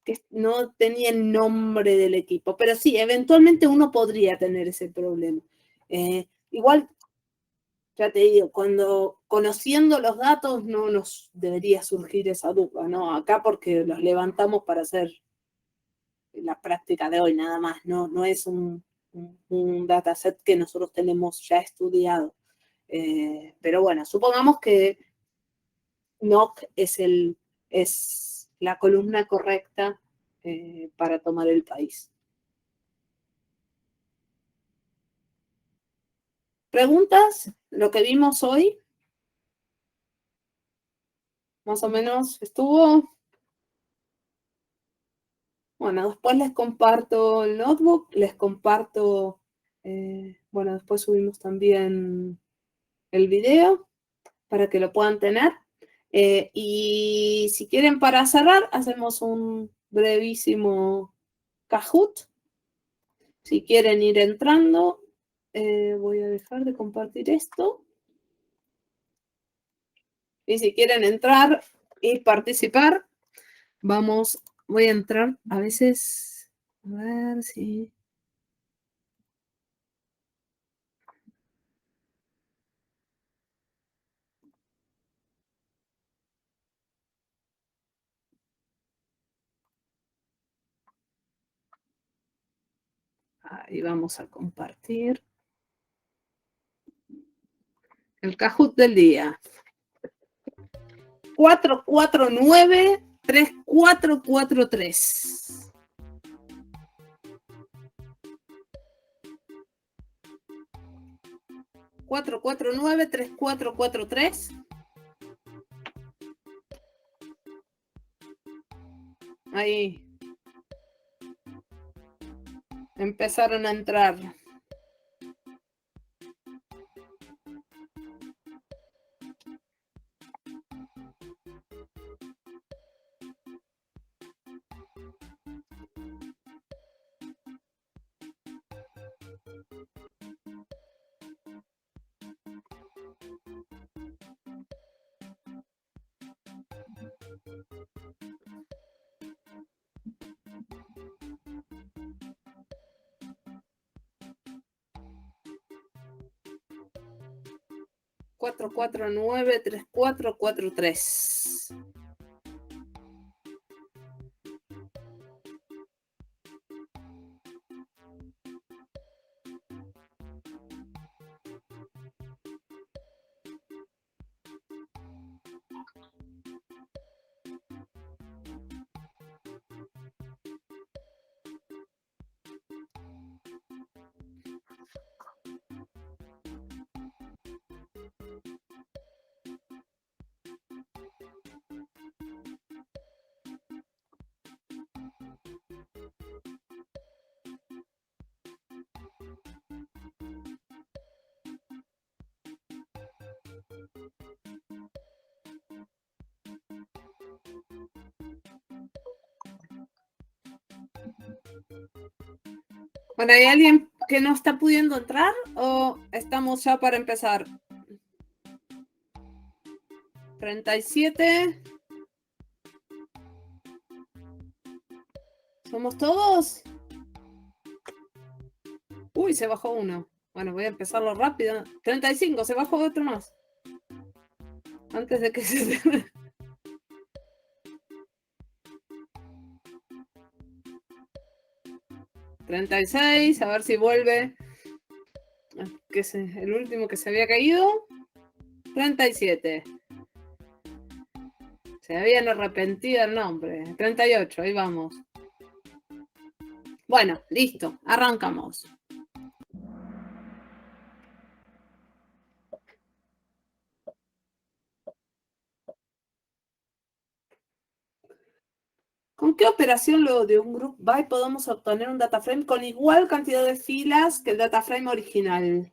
que no tenía el nombre del equipo, pero sí, eventualmente uno podría tener ese problema. Igual, ya te digo, cuando conociendo los datos no nos debería surgir esa duda, ¿no? Acá porque los levantamos para hacer la práctica de hoy nada más, no es un dataset que nosotros tenemos ya estudiado. Pero bueno, supongamos que NOC es la columna correcta para tomar el país. ¿Preguntas? ¿Lo que vimos hoy? Más o menos estuvo. Bueno, después les comparto el notebook, les comparto, bueno, después subimos también el video para que lo puedan tener. Y si quieren, para cerrar, hacemos un brevísimo Kahoot. Si quieren ir entrando, voy a dejar de compartir esto. Y si quieren entrar y participar, voy a entrar a veces, a ver si... Ahí vamos a compartir el Kahoot del día. 449-3443. ¿449-3443? Ahí. Empezaron a entrar. Cuatro, 3443. Bueno, ¿hay alguien que no está pudiendo entrar o estamos ya para empezar? 37. ¿Somos todos? Uy, se bajó uno. Bueno, voy a empezarlo rápido. 35, se bajó otro más. Antes de que se... 36, a ver si vuelve. Que es el último que se había caído. 37. Se habían arrepentido el nombre. 38, ahí vamos. Bueno, listo, arrancamos. ¿Con qué operación luego de un group by podemos obtener un data frame con igual cantidad de filas que el data frame original?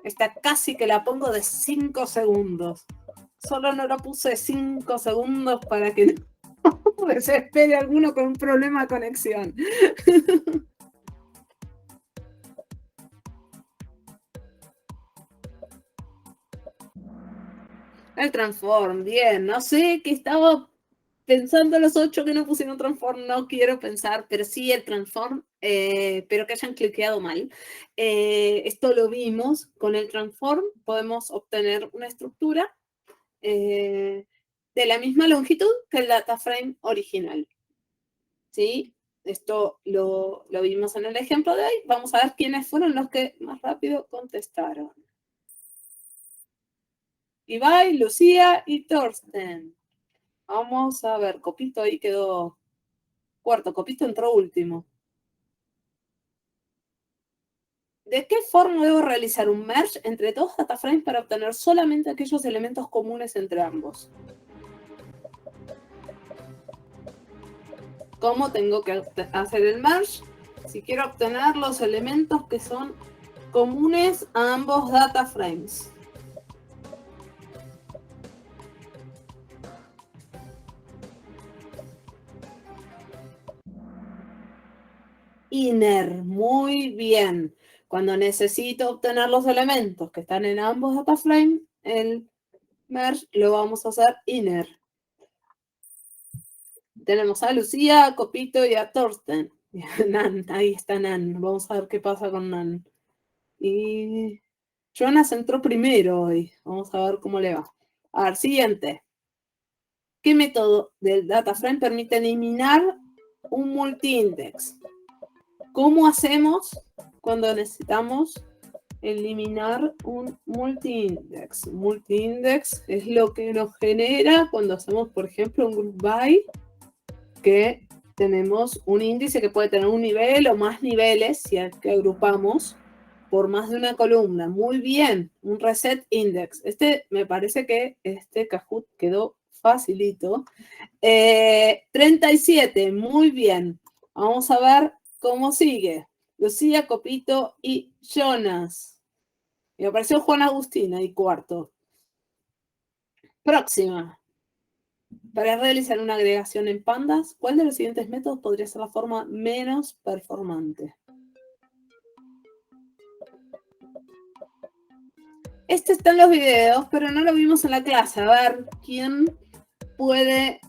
Esta casi que la pongo de 5 segundos. Solo no la puse 5 segundos para que no desespere alguno con un problema de conexión. El transform, bien. No sé qué estaba pensando los 8 que no pusieron transform, no quiero pensar, pero sí el transform, pero que hayan cliqueado mal. Esto lo vimos con el transform, podemos obtener una estructura de la misma longitud que el data frame original. ¿Sí? Esto lo vimos en el ejemplo de hoy. Vamos a ver quiénes fueron los que más rápido contestaron. Ibai, Lucía y Thorsten. Vamos a ver, Copito ahí quedó cuarto, Copito entró último. ¿De qué forma debo realizar un merge entre dos data frames para obtener solamente aquellos elementos comunes entre ambos? ¿Cómo tengo que hacer el merge? Si quiero obtener los elementos que son comunes a ambos data frames. Inner, muy bien. Cuando necesito obtener los elementos que están en ambos data frames, el merge lo vamos a hacer inner. Tenemos a Lucía, a Copito y a Thorsten. Nan, ahí está Nan. Vamos a ver qué pasa con Nan. Y Jonas entró primero hoy. Vamos a ver cómo le va. A ver, siguiente. ¿Qué método del data frame permite eliminar un multi-index? ¿Cómo hacemos cuando necesitamos eliminar un multi-index? Multi-index es lo que nos genera cuando hacemos, por ejemplo, un group by, que tenemos un índice que puede tener un nivel o más niveles, si es que agrupamos por más de una columna. Muy bien, un reset index. Me parece que este Kahoot quedó facilito. 37, muy bien. Vamos a ver cómo sigue. Lucía, Copito y Jonas. Me apareció Juan Agustín ahí cuarto. Próxima. Para realizar una agregación en pandas, ¿cuál de los siguientes métodos podría ser la forma menos performante? Este está en los videos, pero no lo vimos en la clase. A ver, ¿quién puede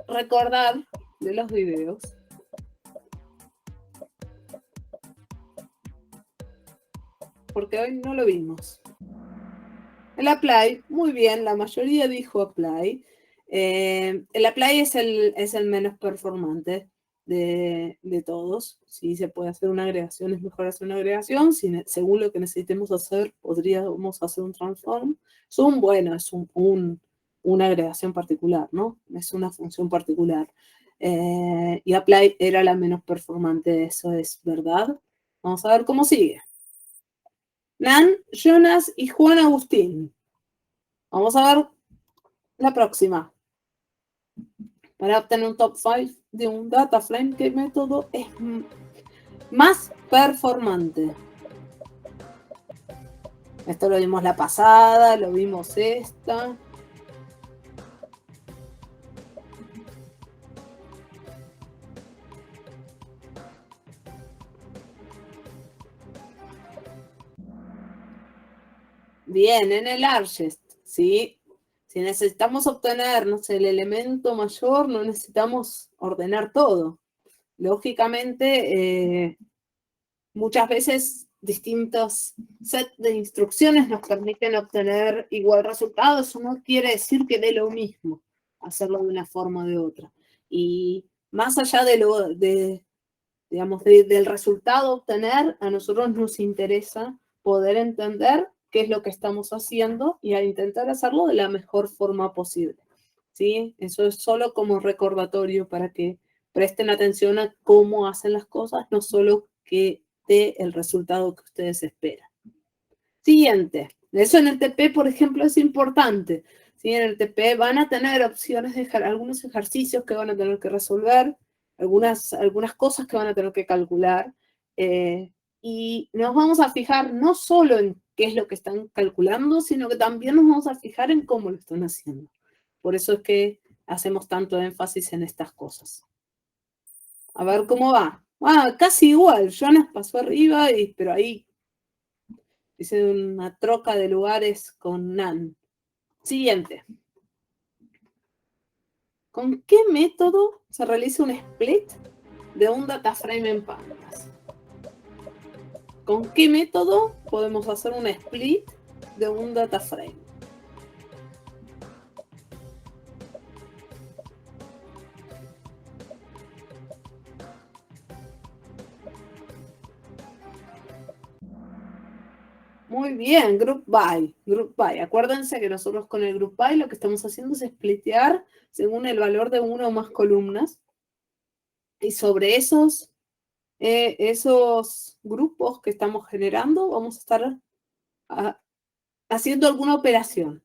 recordar de los videos? Porque hoy no lo vimos. El apply, muy bien, la mayoría dijo apply. El apply es el menos performante de todos. Si se puede hacer una agregación, es mejor hacer una agregación. Según lo que necesitemos hacer, podríamos hacer un transform. Zoom, bueno, es una agregación particular, ¿no? Es una función particular. Y apply era la menos performante, eso es verdad. Vamos a ver cómo sigue. Nan, Jonas y Juan Agustín. Vamos a ver la próxima. Para obtener un top 5 de un data frame, ¿qué método es más performante? Esto lo vimos la pasada, lo vimos esta. Bien, en el ArcGIS, ¿sí? Si necesitamos obtener, no sé, el elemento mayor, no necesitamos ordenar todo. Lógicamente, muchas veces distintos sets de instrucciones nos permiten obtener igual resultado. Eso no quiere decir que dé lo mismo hacerlo de una forma o de otra. Y más allá digamos, del resultado a obtener, a nosotros nos interesa poder entender qué es lo que estamos haciendo y a intentar hacerlo de la mejor forma posible. ¿Sí? Eso es solo como recordatorio para que presten atención a cómo hacen las cosas, no solo que dé el resultado que ustedes esperan. Siguiente. Eso en el TP, por ejemplo, es importante. ¿Sí? En el TP van a tener opciones de algunos ejercicios que van a tener que resolver, algunas cosas que van a tener que calcular. Y nos vamos a fijar no solo en qué es lo que están calculando, sino que también nos vamos a fijar en cómo lo están haciendo. Por eso es que hacemos tanto énfasis en estas cosas. A ver cómo va. Casi igual. Jonas pasó arriba, pero ahí hice una troca de lugares con Nan. Siguiente. ¿Con qué método se realiza un split de un data frame en pandas? ¿Con qué método podemos hacer un split de un data frame? Muy bien, Group By. Group By. Acuérdense que nosotros con el Group By lo que estamos haciendo es splitear según el valor de una o más columnas. Y sobre esos grupos que estamos generando, vamos a estar haciendo alguna operación,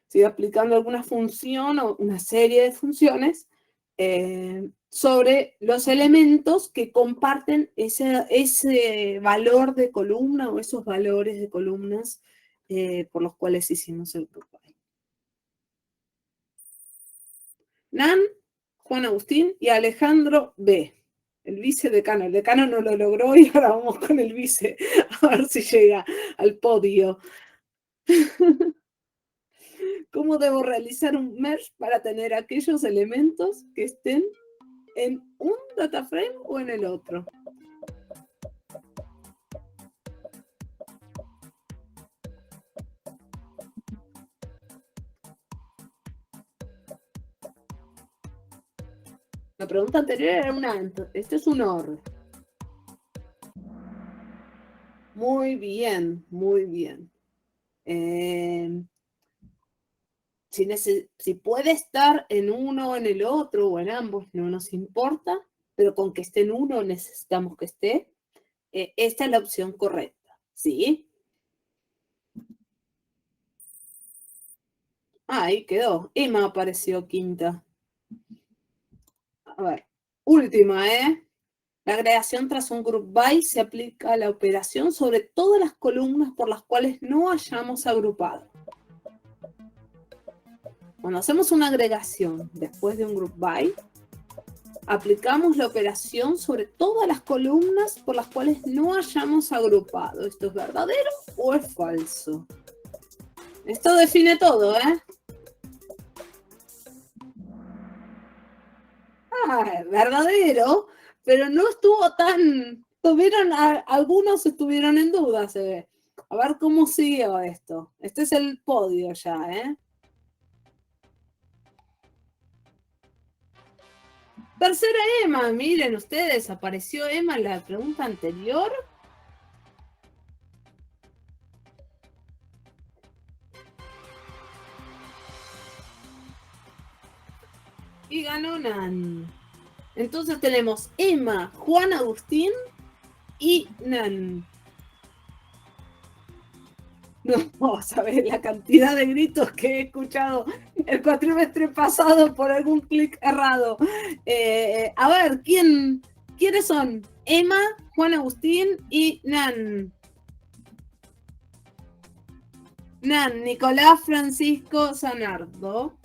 ¿sí? Aplicando alguna función o una serie de funciones sobre los elementos que comparten ese valor de columna o esos valores de columnas por los cuales hicimos el Group By. Nan, Juan Agustín y Alejandro B. El vicedecano. El decano no lo logró y ahora vamos con el vice. A ver si llega al podio. ¿Cómo debo realizar un merge para tener aquellos elementos que estén en un data frame o en el otro? La pregunta anterior era un AND. Este es un OR. Muy bien, muy bien. Si puede estar en uno o en el otro o en ambos, no nos importa, pero con que esté en uno necesitamos que esté. Esta es la opción correcta, ¿sí? Ahí quedó. Emma apareció quinta. A ver, última, ¿eh? La agregación tras un group by se aplica a la operación sobre todas las columnas por las cuales no hayamos agrupado. Cuando hacemos una agregación después de un group by, aplicamos la operación sobre todas las columnas por las cuales no hayamos agrupado. ¿Esto es verdadero o es falso? Esto define todo, ¿eh? Verdadero, pero no estuvo tan... algunos estuvieron en duda, se ve. A ver cómo siguió esto. Este es el podio ya, ¿eh? Tercera Emma, miren ustedes, apareció Emma en la pregunta anterior. Y ganó Nan. Entonces tenemos Emma, Juan Agustín y Nan. No vamos a ver la cantidad de gritos que he escuchado el cuatrimestre pasado por algún clic errado. A ver, ¿quiénes son? Emma, Juan Agustín y Nan. Nan, Nicolás Francisco Zanardo.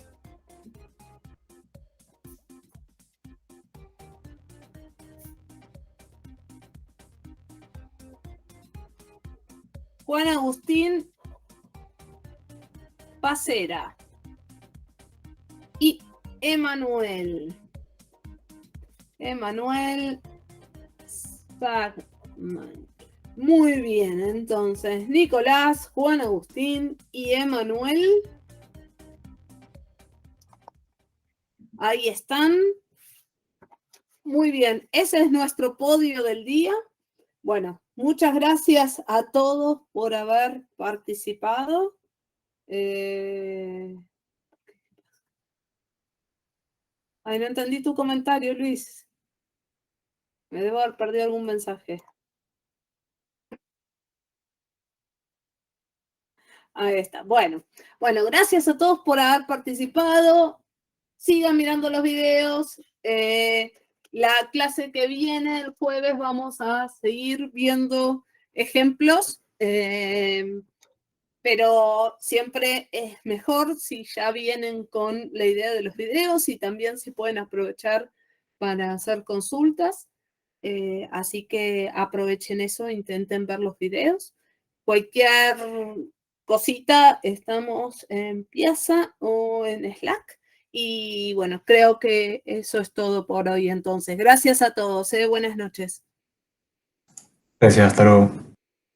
Juan Agustín Pacera y Emanuel Sagman. Muy bien, entonces Nicolás, Juan Agustín y Emanuel. Ahí están. Muy bien, ese es nuestro podio del día. Bueno, muchas gracias a todos por haber participado. Ay, no entendí tu comentario, Luis. Me debo haber perdido algún mensaje. Ahí está. Bueno, gracias a todos por haber participado. Sigan mirando los videos. La clase que viene, el jueves, vamos a seguir viendo ejemplos. Pero siempre es mejor si ya vienen con la idea de los videos y también si pueden aprovechar para hacer consultas. Así que aprovechen eso, intenten ver los videos. Cualquier cosita, estamos en Piazza o en Slack. Y bueno, creo que eso es todo por hoy entonces. Gracias a todos. Buenas noches.
Gracias, hasta luego.